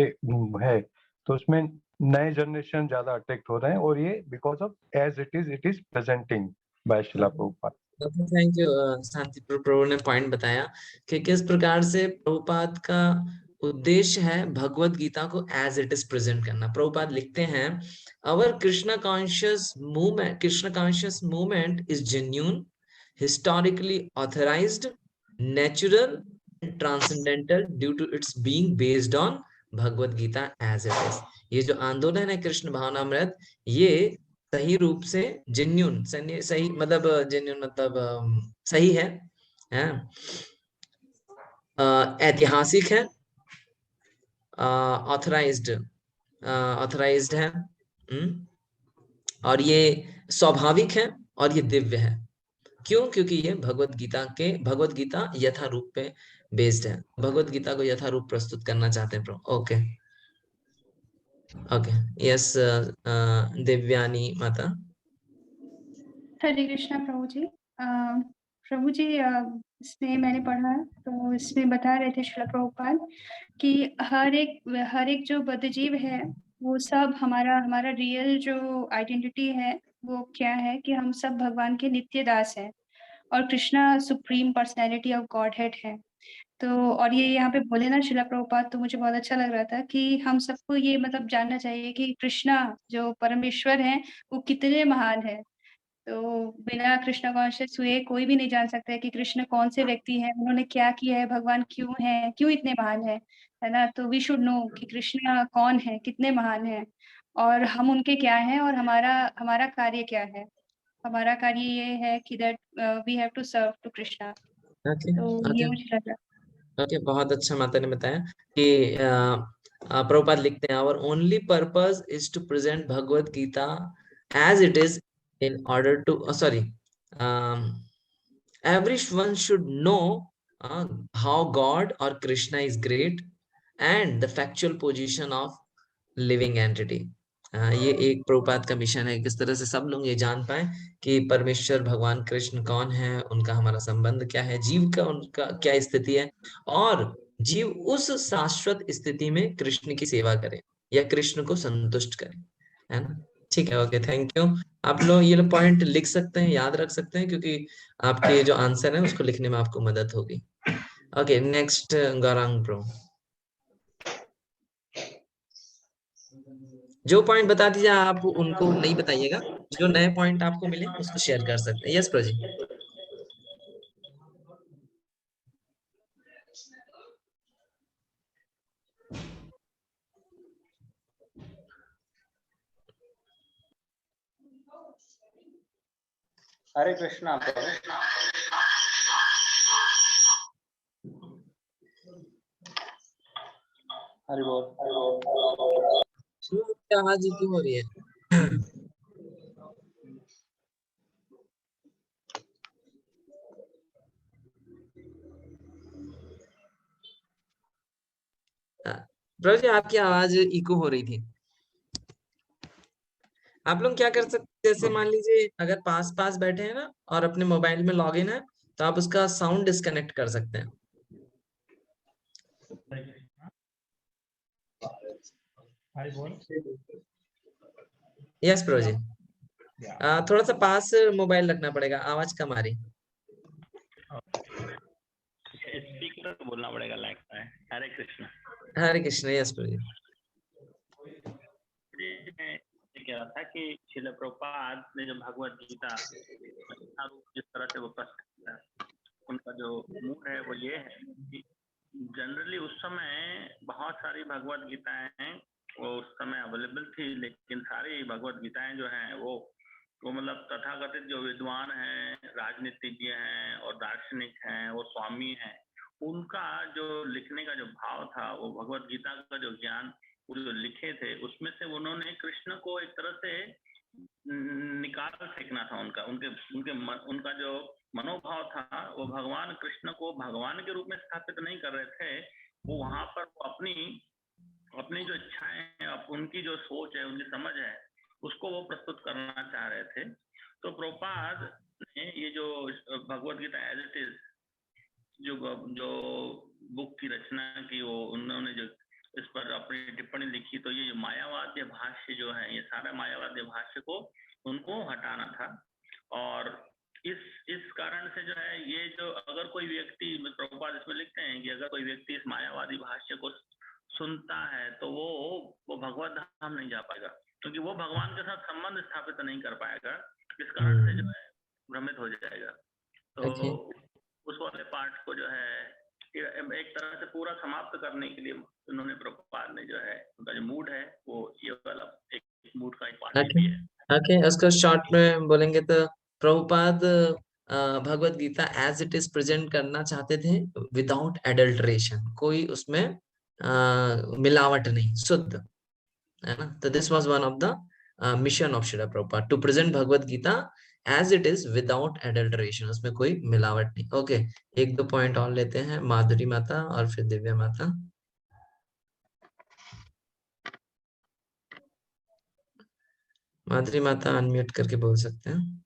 है तो उसमें नए जनरेशन ज्यादा अट्रैक्ट हो रहे हैं, और ये because of as it is presenting by Srila Prabhupada. Thank you. Shanti Prabhu ने पॉइंट बताया कि किस प्रकार से प्रभुपाद का उद्देश्य है भगवत गीता को एज इट इज प्रेजेंट करना। प्रभुपाद लिखते हैं, our Krishna conscious movement is genuine, historically authorized, natural, and transcendental due to its being based on Bhagavad Gita as it is। ये जो आंदोलन है कृष्ण भावनामृत, ये सही रूप से जेन्यून, सही मतलब जेन्यून मतलब सही है, ऐतिहासिक है, ऑथराइज्ड है, और ये स्वाभाविक है, और ये दिव्य है। क्यों? क्योंकि ये भगवत गीता यथारूप पे बेस्ड है। भगवत गीता को यथारूप प्रस्तुत करना चाहते हैं प्रभु। ओके ओके, यस दिव्यानी माता। हरे कृष्णा प्रभु जी। प्रभु जी, इसमें मैंने पढ़ा तो इसमें बता रहे थे श्रील प्रभुपाद कि हर एक जो बद्धजीव है वो सब हमारा रियल जो आइडेंटिटी है वो क्या है कि हम सब भगवान के नित्य दास हैं, और Krishna supreme personality of God head है। तो और ये यहाँ पे बोले ना शिला प्रभुपाद, तो मुझे बहुत अच्छा लग रहा था कि हम सबको ये मतलब जानना चाहिए कि कृष्णा जो परमेश्वर है वो कितने महान है। तो बिना कृष्ण कॉन्शियस हुए कोई भी नहीं जान सकता है कि कृष्ण कौन से व्यक्ति हैं, उन्होंने क्या किया है, भगवान क्यों है, क्यों इतने महान है ना। तो वी शुड नो कि कृष्ण कौन है, कितने महान है, और हम उनके क्या हैं, और हमारा हमारा कार्य क्या है। हमारा कार्य ये है कि that we have to serve to Krishna. Okay तो ये ओके मुझे लगा। ओके, बहुत अच्छा माता ने बताया कि प्रभुपाद लिखते हैं, our only purpose is to present Bhagavad Gita as it is in order to sorry everyone should know how God or Krishna is great and the factual position of living entity। ये एक प्रभुपाद का मिशन है, किस तरह से सब लोग ये जान पाए कि परमेश्वर भगवान कृष्ण कौन है, उनका हमारा संबंध क्या है, जीव का उनका क्या स्थिति है, और जीव उस शाश्वत स्थिति में कृष्ण की सेवा करे या कृष्ण को संतुष्ट करे, है ना। ठीक है, ओके, थैंक यू। आप लोग ये पॉइंट लिख सकते हैं, याद रख सकते हैं, क्योंकि आपके जो आंसर है उसको लिखने में आपको मदद होगी। ओके, नेक्स्ट गौरांग ब्रो, जो पॉइंट बता दीजिए, आप उनको नहीं बताइएगा, जो नए पॉइंट आपको मिले उसको शेयर कर सकते हैं। यस प्रोजी। हरे कृष्णा। हरि बोल। आवाज क्यों हो रही है? प्रभु जी, आपकी आवाज इको हो रही थी। आप लोग क्या कर सकते हैं, जैसे मान लीजिए अगर पास पास बैठे हैं ना और अपने मोबाइल में लॉगिन है, तो आप उसका साउंड डिस्कनेक्ट कर सकते हैं। यस प्रभु जी, थोड़ा सा पास मोबाइल रखना पड़ेगा, आवाज कम आ रही। स्पीकर तो बोलना पड़ेगा, लगता है। हरे कृष्ण। हरे कृष्ण। यस प्रभु जी। कह रहा था कि श्रील प्रभुपाद ने जो भगवत गीता जिस तरह से वो प्रस्तुत किया, उनका जो मूड है वो ये है कि जनरली उस समय बहुत सारी भगवत गीताएं वो उस समय अवेलेबल थी, लेकिन सारी भगवत गीताएं जो हैं वो मतलब तथाकथित जो विद्वान हैं, राजनीतिज्ञ हैं और दार्शनिक हैं और स्वामी हैं, उनका जो लिखने का जो भाव था, वो भगवत गीता का जो ज्ञान वो जो लिखे थे उसमें से उन्होंने कृष्ण को एक तरह से निकाल फेंकना था। उनका जो मनोभाव था वो भगवान कृष्ण को भगवान के रूप में स्थापित नहीं कर रहे थे, वो वहां पर वो अपनी जो इच्छाएं हैं, उनकी जो सोच है, उनकी समझ है, उसको वो प्रस्तुत करना चाह रहे थे। तो प्रभुपाद ने ये जो भगवत गीता एज इट इज जो बुक की रचना की, वो उन्होंने जो इस पर अपनी टिप्पणी लिखी, तो ये मायावाद्य भाष्य जो है, ये सारा मायावाद्य भाष्य को उनको हटाना था। और इस कारण से जो है, ये जो अगर कोई व्यक्ति, प्रभुपाद इसमें लिखते हैं कि अगर कोई व्यक्ति इस मायावादी भाष्य को सुनता है तो वो भगवत धाम नहीं जा पाएगा, क्योंकि वो भगवान के साथ संबंध स्थापित नहीं कर पाएगा। इस कारण से जो है भ्रमित हो जाएगा। तो उस वाले पार्ट को जो है एक तरह से पूरा समाप्त करने के लिए उन्होंने प्रभुपाद ने जो है, उनका जो मूड है वो ये वाला एक मूड का एक पार्ट है। ओके, उसको शॉर्ट में बोलेंगे तो Prabhupada Bhagavad Gita as it is present करना चाहते थे विदाउट एडल्ट्रेशन, कोई उसमें मिलावट नहीं, शुद्ध, है ना। तो this was one of the mission of Srila Prabhupada, to present Bhagavad Gita as it is without adulteration, उसमें कोई मिलावट नहीं। ओके, एक दो पॉइंट और लेते हैं, माधुरी माता और फिर दिव्या माता। माधुरी माता अनम्यूट करके बोल सकते हैं।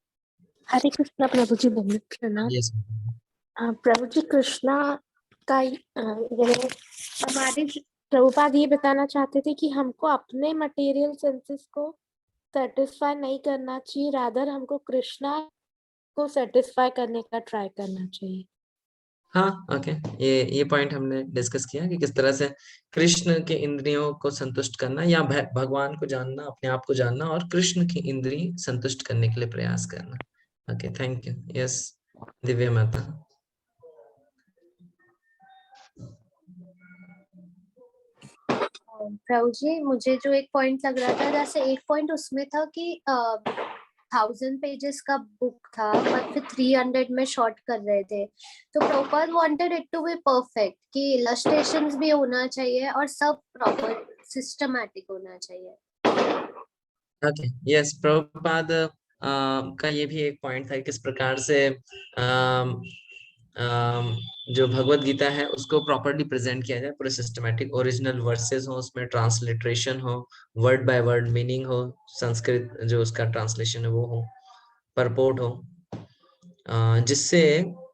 हरे कृष्णा प्रभु जी, बहुत प्रणाम। यस प्रभु जी, कृष्णा का हमारे प्रभुपाद ये बताना चाहते थे कि हमको अपने मटेरियल सेंसेस को सेटिस्फाई नहीं करना चाहिए, रादर हमको कृष्णा को सेटिस्फाई करने का ट्राई करना चाहिए। हाँ, ओके, ये पॉइंट हमने डिस्कस किया कि किस तरह से कृष्ण के इंद्रियों को संतुष्ट करना या भगवान को जानना, अपने आप को जानना और कृष्ण की इंद्रिय संतुष्ट करने के लिए प्रयास करना। Okay, thank you. Yes, Divya माता। प्रभु जी, मुझे जो एक पॉइंट लग रहा था, जैसे एक पॉइंट उसमें था कि 1000 पेजेस का बुक था पर फिर 300 में शॉर्ट कर रहे थे, तो Prabhupada wanted it to be perfect, कि इलस्ट्रेशंस भी होना चाहिए और सब प्रॉपर सिस्टमैटिक होना चाहिए। ओके, यस, प्रभुपाद का ये भी एक पॉइंट था, किस प्रकार से जो भगवत गीता है उसको प्रॉपर्ली प्रेजेंट किया जाए, पूरे सिस्टमैटिक, ओरिजिनल वर्सेस हो, उसमें ट्रांसलिटरेशन हो, वर्ड बाय वर्ड मीनिंग हो, संस्कृत जो उसका ट्रांसलेशन है वो हो, परपोर्ट हो, जिससे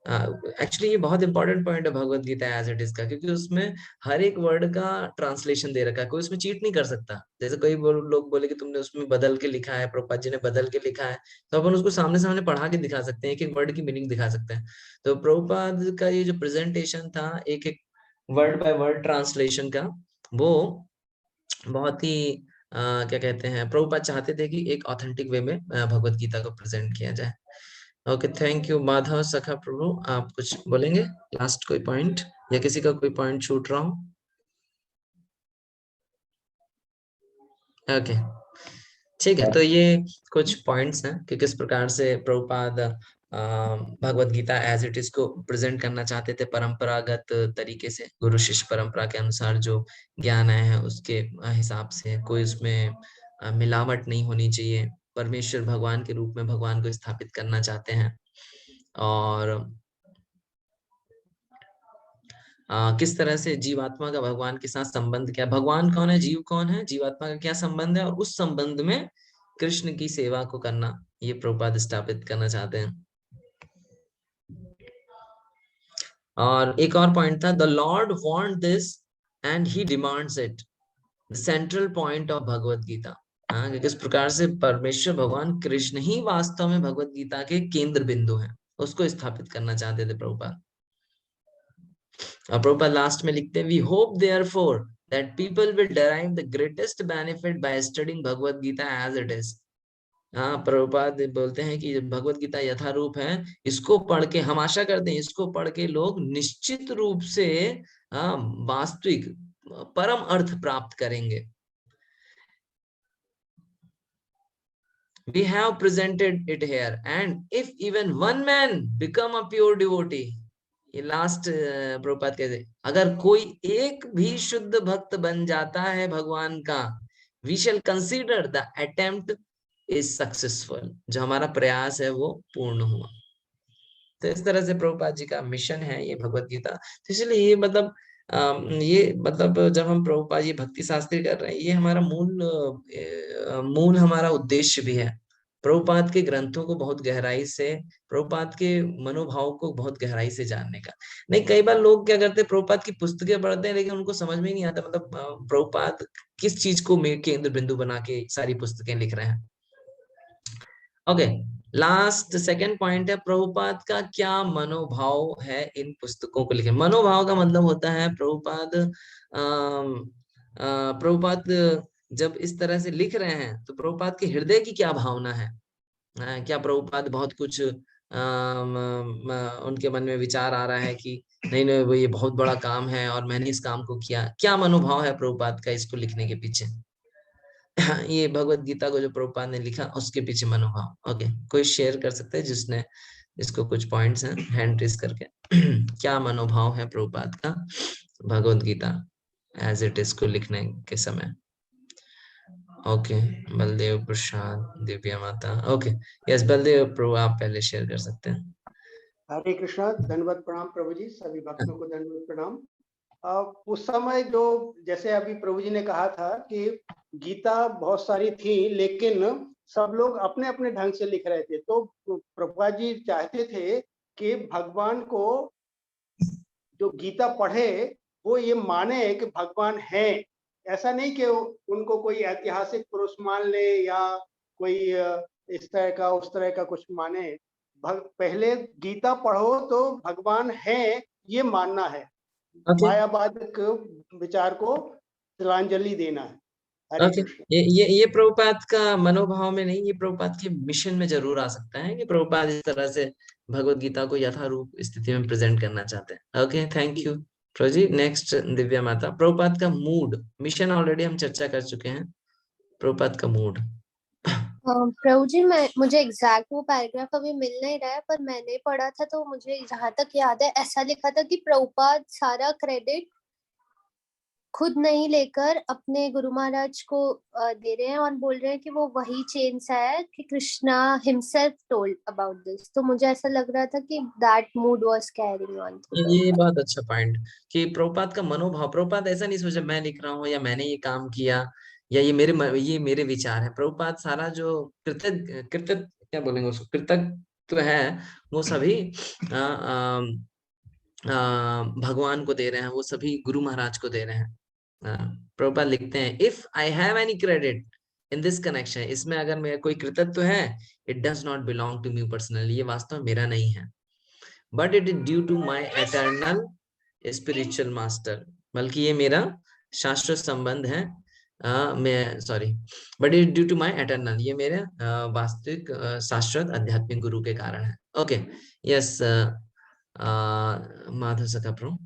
एक्चुअली ये बहुत इंपॉर्टेंट पॉइंट है भगवत गीता एज इट इज का, क्योंकि उसमें हर एक वर्ड का ट्रांसलेशन दे रखा है, कोई उसमें चीट नहीं कर सकता। जैसे कोई लोग बोले कि तुमने उसमें बदल के लिखा है, प्रभुपाद जी ने बदल के लिखा है, तो अपन उसको सामने सामने पढ़ा के दिखा सकते हैं, एक एक वर्ड की मीनिंग दिखा सकते हैं। तो प्रभुपाद का ये जो प्रेजेंटेशन था एक एक वर्ड बाय वर्ड ट्रांसलेशन का, वो बहुत ही क्या कहते हैं, प्रभुपाद चाहते थे कि एक ऑथेंटिक वे में भगवत गीता को प्रेजेंट किया जाए। Okay, thank you. माधव सखा प्रभु, आप कुछ बोलेंगे लास्ट, कोई पॉइंट या किसी का कोई पॉइंट छूट रहा हो? ओके, ठीक है। तो ये कुछ पॉइंट्स हैं कि किस प्रकार से Prabhupada Bhagavad Gita as it is को प्रेजेंट करना चाहते थे, परंपरागत तरीके से, गुरु शिष्य परंपरा के अनुसार जो ज्ञान आया है उसके हिसाब से, कोई उसमें मिलावट नहीं होनी चाहिए, परमेश्वर भगवान के रूप में भगवान को स्थापित करना चाहते हैं। और किस तरह से जीवात्मा का भगवान के साथ संबंध क्या, भगवान कौन है, जीव कौन है, जीवात्मा का क्या संबंध है, और उस संबंध में कृष्ण की सेवा को करना, ये प्रभुपाद स्थापित करना चाहते हैं। और एक और पॉइंट था, the lord want this and he demands it, the central point of Bhagavad Gita. किस प्रकार से परमेश्वर भगवान कृष्ण ही वास्तव में भगवत गीता के केंद्र बिंदु हैं, उसको स्थापित करना चाहते थे प्रभुपाद। और प्रभुपाद लास्ट में लिखते हैं, we hope therefore that people will derive the greatest benefit by studying Bhagavad Gita as it is. Prabhupada बोलते हैं कि भगवत गीता यथारूप है, इसको पढ़ के हम आशा करते हैं, इसको पढ़ के लोग निश्चित रूप से वास्तविक परम अर्थ प्राप्त करेंगे। We have presented it here, and if even one man become a pure devotee, ये लास्ट प्रभुपाद कहते, अगर कोई एक भी शुद्ध भक्त बन जाता है भगवान का, we shall consider the attempt is successful, जो हमारा प्रयास है वो पूर्ण हुआ। तो इस तरह से प्रभुपाद जी का मिशन है ये भगवत गीता। तो इसलिए ये मतलब ये मतलब जब हम प्रभुपाद ये भक्ति शास्त्री कर रहे हैं, ये हमारा मूल हमारा उद्देश्य भी है। प्रभुपाद के ग्रंथों को बहुत गहराई से, प्रभुपाद के मनोभाव को बहुत गहराई से जानने का। नहीं, कई बार लोग क्या करते हैं, प्रभुपाद की पुस्तकें पढ़ते हैं लेकिन उनको समझ में ही नहीं आता मतलब प्रभुपाद किस चीज को केंद्र बिंदु बना के सारी पुस्तकें लिख रहे हैं। ओके, लास्ट सेकंड पॉइंट है, प्रभुपाद का क्या मनोभाव है इन पुस्तकों को लिखे। मनोभाव का मतलब होता है प्रभुपाद जब इस तरह से लिख रहे हैं तो प्रभुपाद के हृदय की क्या भावना है। क्या प्रभुपाद बहुत कुछ उनके मन में विचार आ रहा है कि नहीं नहीं वो ये बहुत बड़ा काम है और मैंने इस काम को किया, क्या मनोभाव है प्रभुपाद का इसको लिखने के पीछे। ये भगवत गीता को जो प्रभुपाद ने लिखा उसके पीछे मनोभाव। ओके, कोई शेयर कर सकते हैं जिसने, इसको कुछ पॉइंट्स हैं हैंड रेज करके क्या मनोभाव है प्रभुपाद का भगवत गीता एज इट इज को लिखने के समय। ओके, बलदेव प्रसाद, दिव्या माता। ओके, यस बलदेव प्रभु आप पहले शेयर कर सकते हैं। हरे कृष्णा, धन्यवाद प्रणाम प्रभु जी, सभी भक्तों को धन्यवाद प्रणाम। उस समय जो जैसे अभी प्रभु जी ने कहा था कि गीता बहुत सारी थी लेकिन सब लोग अपने अपने ढंग से लिख रहे थे, तो प्रभुपाद जी चाहते थे कि भगवान को जो गीता पढ़े वो ये माने कि भगवान है, ऐसा नहीं कि उनको कोई ऐतिहासिक पुरुष मान ले या कोई इस तरह का उस तरह का कुछ माने। पहले गीता पढ़ो तो भगवान है ये मानना है, मायावाद विचार को तिलांजलि देना है। ओके, ये प्रभुपाद का मनोभाव में नहीं, ये प्रभुपाद के मिशन में जरूर आ सकता है कि प्रभुपाद इस तरह से भगवत गीता को यथारूप स्थिति में प्रेजेंट करना चाहते हैं। Okay, thank you Prabhu ji. Next Divya Mata, Prabhupada का मूड, मिशन ऑलरेडी हम चर्चा कर चुके हैं, प्रभुपाद का मूड। प्रभु जी मुझे एग्जैक्ट वो पैराग्राफ अभी मिल नहीं रहा है, पर मैंने पढ़ा था तो मुझे जहाँ तक याद है ऐसा लिखा था कि प्रभुपाद सारा क्रेडिट खुद नहीं लेकर अपने गुरु महाराज को दे रहे हैं और बोल रहे हैं कि वो वही चेंज है कि Krishna himself told about this. तो मुझे ऐसा लग रहा था कि that mood was carrying on. ये बहुत अच्छा पॉइंट कि प्रभुपाद का मनोभाव, प्रभुपाद ऐसा नहीं सोचा मैं लिख रहा हूँ या मैंने ये काम किया या ये मेरे विचार है। प्रभुपाद सारा जो कृतज्ञ क्या बोलेंगे उसको, कृतज्ञ है वो सभी भगवान को दे रहे हैं, वो सभी गुरु महाराज को दे रहे हैं। प्रभुपाद लिखते हैं if I have any credit in this connection, इसमें अगर मेरा कोई कृतित्व है, it does not belong to me personally, ये वास्तव में मेरा नहीं है, but it is due to my eternal spiritual master, बल्कि ये मेरा शाश्वत संबंध है। But it due to my eternal, ये मेरे वास्तविक शाश्वत आध्यात्मिक गुरु के कारण है। ओके, यस माधव सखा प्रभु।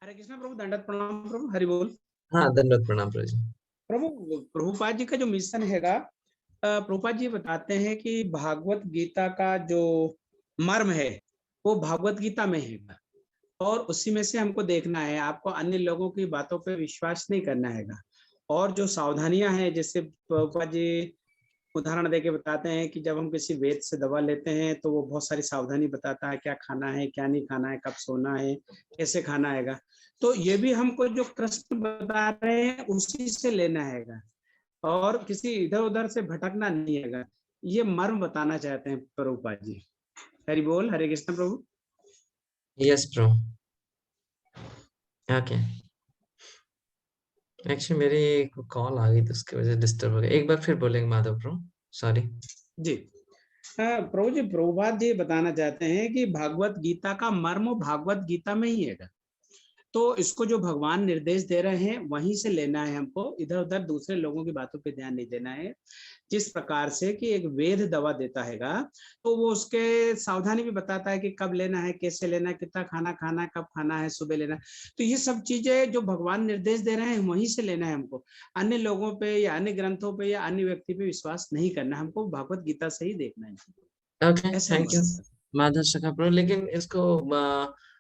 हरे कृष्णा प्रभु, दंडवत प्रणाम प्रभु, हरि बोल। हाँ, दंडवत प्रणाम प्रभु जी। प्रभु, प्रभुपाद जी का जो मिशन हैगा, प्रभुपाद जी बताते हैं कि भागवत गीता का जो मर्म है वो भागवत गीता में हैगा और उसी में से हमको देखना है, आपको अन्य लोगों की बातों पे विश्वास नहीं करना हैगा। और जो सावधानियां हैं, जैसे प्रभुपाद जी उदाहरण देके बताते हैं कि जब हम किसी वेद से दवा लेते हैं तो वो बहुत सारी सावधानी बताता है, क्या खाना है, क्या नहीं खाना है, कब सोना है, कैसे खाना हैगा। तो ये भी हमको जो कृष्ण बता रहे हैं उसी से लेना हैगा और किसी इधर उधर से भटकना नहीं हैगा। ये मर्म बताना चाहते हैं प्रभुपाद जी। हरि बोल, हरे कृष्ण प्रभु। यस प्रभु। ओके, एक्चुअली मेरी कॉल आ गई तो उसकी वजह से डिस्टर्ब हो गया। एक बार फिर बोलेंगे माधव प्रभु, सॉरी जी। प्रभु जी, प्रभुपाद जी बताना चाहते हैं कि भागवत गीता का मर्म भागवत गीता में ही है, तो इसको जो भगवान निर्देश दे रहे हैं वहीं से लेना है हमको, इधर उधर दूसरे लोगों की बातों पे ध्यान नहीं देना है। जिस प्रकार से कि एक वेद दवा देता हैगा तो वो उसके सावधानी भी बताता है कि कब लेना है, कैसे लेना है, कितना खाना खाना है, कब खाना है, सुबह लेना है। तो ये सब चीजें जो भगवान निर्देश दे रहे हैं वहीं से लेना है हमको, अन्य लोगों पे या अन्य ग्रंथों पे या अन्य व्यक्ति पे विश्वास नहीं करना, हमको भगवत गीता से ही देखना है। ओके, थैंक यू माधव सखा प्रभु। लेकिन इसको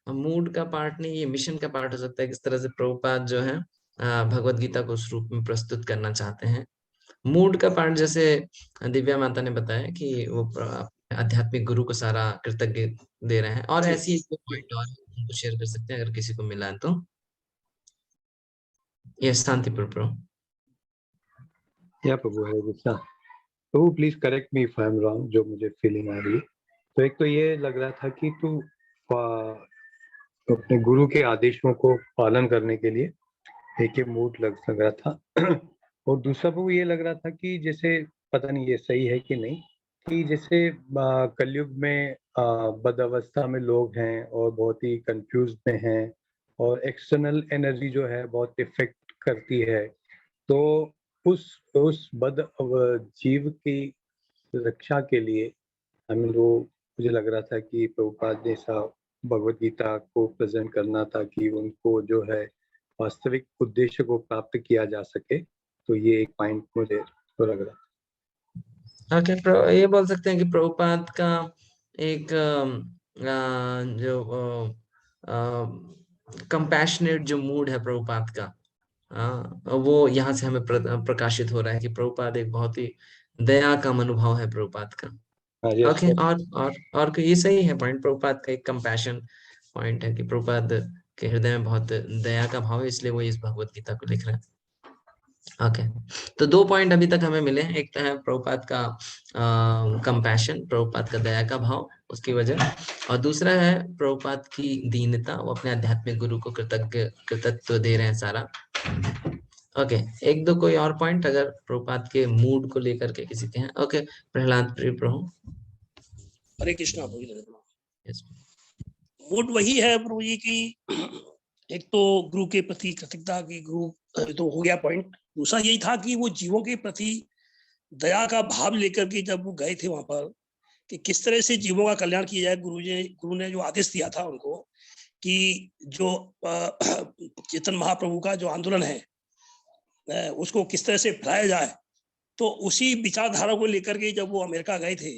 मूड का पार्ट नहीं, ये मिशन का पार्ट हो सकता है। किस तरह से प्रभुपाद जो है भगवत गीता को उस रूप में प्रस्तुत करना चाहते हैं। मूड का पार्ट जैसे दिव्या माता ने बताया कि वो आध्यात्मिक गुरु को सारा कृतज्ञ दे रहे हैं। और ठीक, ऐसी एक पॉइंट और उनको शेयर कर सकते हैं अगर किसी को मिला तो। ये शांतिपुर प्रो। या प्रभु है Krishna. Prabhu please correct me if I am wrong, जो मुझे फीलिंग आ रही है। तो एक तो ये लग रहा था कि तू अपने गुरु के आदेशों को पालन करने के लिए एक ये मूड लग रहा था। और दूसरा प्रभु ये लग रहा था कि जैसे पता नहीं ये सही है कि नहीं, कि जैसे कलयुग में बद अवस्था में लोग हैं और बहुत ही कंफ्यूज में हैं और एक्सटर्नल एनर्जी जो है बहुत इफेक्ट करती है, तो उस जीव की रक्षा के लिए वो मुझे लग रहा था कि प्रभुपाद ने ऐसा भगवत गीता को प्रेजेंट करना था कि उनको जो है वास्तविक उद्देश्य को प्राप्त किया जा सके। तो ये एक पॉइंट मुझे तो लग रहा। ओके, ये बोल सकते हैं कि प्रभुपाद का एक जो कंपैशनेट जो मूड है प्रभुपाद का, वो यहाँ से हमें प्रकाशित हो रहा है कि प्रभुपाद एक बहुत ही दया का मनोभाव है प्रभुपाद का। ओके, और ये सही है पॉइंट। प्रभुपाद का एक कंपैशन पॉइंट है कि प्रभुपाद के हृदय में बहुत दया का भाव है, इसलिए वो इस भगवत गीता को लिख रहे हैं। ओके, तो 2 पॉइंट अभी तक हमें मिले। एक तो है प्रभुपाद का कंपैशन, प्रभुपाद का दया का भाव, उसकी वजह, और दूसरा है प्रभुपाद की दीनता। वो अपने आध्यात्मिक गुरु को कृतज्ञत्व दे रहे हैं सारा। ओके, एक दो कोई और पॉइंट अगर प्रभुपाद के मूड को लेकर के किसी के हैं। ओके, प्रहलाद प्रिय प्रभु। हरे कृष्णा प्रभु। मूड वही है प्रभु जी की, एक तो गुरु के प्रति कृतज्ञता की, गुरु तो हो गया पॉइंट। दूसरा यही था कि वो जीवों के प्रति दया का भाव लेकर के जब वो गए थे वहां पर, कि किस तरह से जीवों का कल्याण किया जाए। गुरु ने जो आदेश दिया था उनको कि जो चेतन महाप्रभु का जो आंदोलन है उसको किस तरह से फैलाया जाए, तो उसी विचारधारा को लेकर के जब वो अमेरिका गए थे,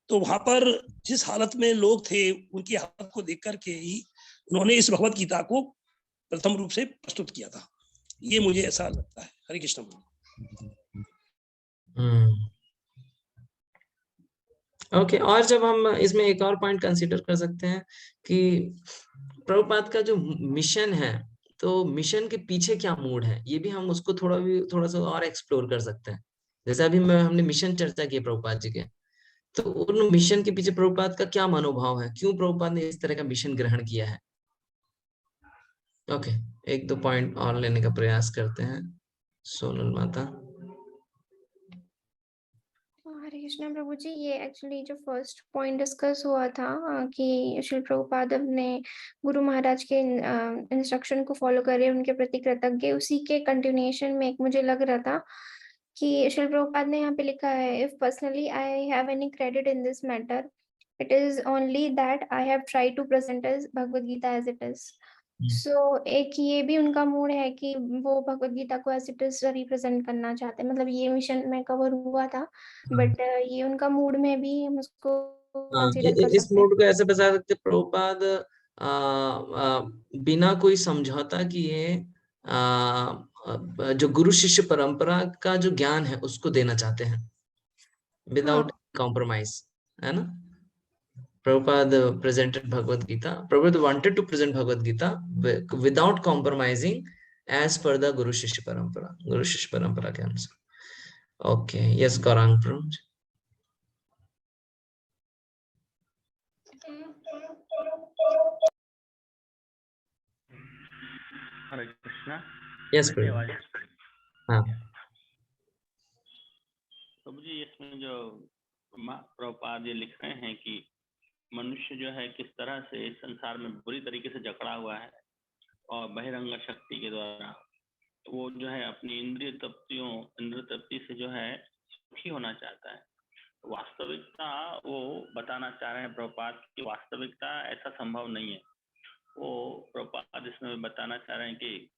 तो वहां पर जिस हालत में लोग थे उनकी हालत को देख करके ही उन्होंने इस भगवत गीता को प्रथम रूप से प्रस्तुत किया था। ये मुझे ऐसा लगता है। हरे कृष्ण। ओके, और जब हम इसमें एक और पॉइंट कंसीडर कर सकते हैं कि प्रभुपाद का जो मिशन है, तो मिशन के पीछे क्या मूड है, ये भी हम उसको थोड़ा सा और एक्सप्लोर कर सकते हैं। जैसे अभी हमने मिशन चर्चा की प्रभुपाद जी के, तो उन मिशन के पीछे प्रभुपाद का क्या मनोभाव है, क्यों प्रभुपाद ने इस तरह का मिशन ग्रहण किया है। ओके, एक दो पॉइंट और लेने का प्रयास करते हैं। सोनल माता। हरे कृष्णा प्रभु जी, ये एक्चुअली जो फर्स्ट पॉइंट डिस्कस हुआ था कि श्री प्रभुपाद अपने गुरु महाराज के इंस्ट्रक्शन को फॉलो करे, उनके प्रति कृतज्ञ, उसी के कंटिन्यूएशन में एक मुझे लग रहा था कि श्री प्रभुपाद ने यहाँ पे लिखा है, if personally I have any credit in this matter, it is only that I have tried to present as Bhagavad Gita as it is. So एक ये भी उनका मूड है कि वो भगवद गीता को एज इट इज रिप्रेजेंट करना चाहते हैं। मतलब ये मिशन में कवर हुआ था, बट ये उनका मूड में भी हम उसको कंसीडर कर इस सकते हैं। मूड को ऐसे बता सकते प्रभुपाद बिना कोई समझौता किए जो गुरु शिष्य परंपरा का जो ज्ञान है उसको देना चाहते हैं, विदाउट कॉम्प्रोमाइज, है ना। Prabhupada presented Bhagavad Gita. Prabhupada wanted to present Bhagavad Gita without compromising as per the Guru Shishya Parampara. Guru Shishya Parampara के अनुसार. Okay, yes, Gaurang Prabhu. हरे कृष्णा। Yes, Prabhu. हाँ। प्रभु जी, इसमें जो प्रभुपाद ये लिख रहे हैं कि मनुष्य जो है किस तरह से इस संसार में बुरी तरीके से जकड़ा हुआ है और बहिरंग शक्ति के द्वारा वो जो है अपनी इंद्रिय तृप्ति से जो है सुखी होना चाहता है। वास्तविकता वो बताना चाह रहे हैं प्रभुपाद की वास्तविकता ऐसा संभव नहीं है। वो प्रभुपाद इसमें बताना चाह रहे हैं कि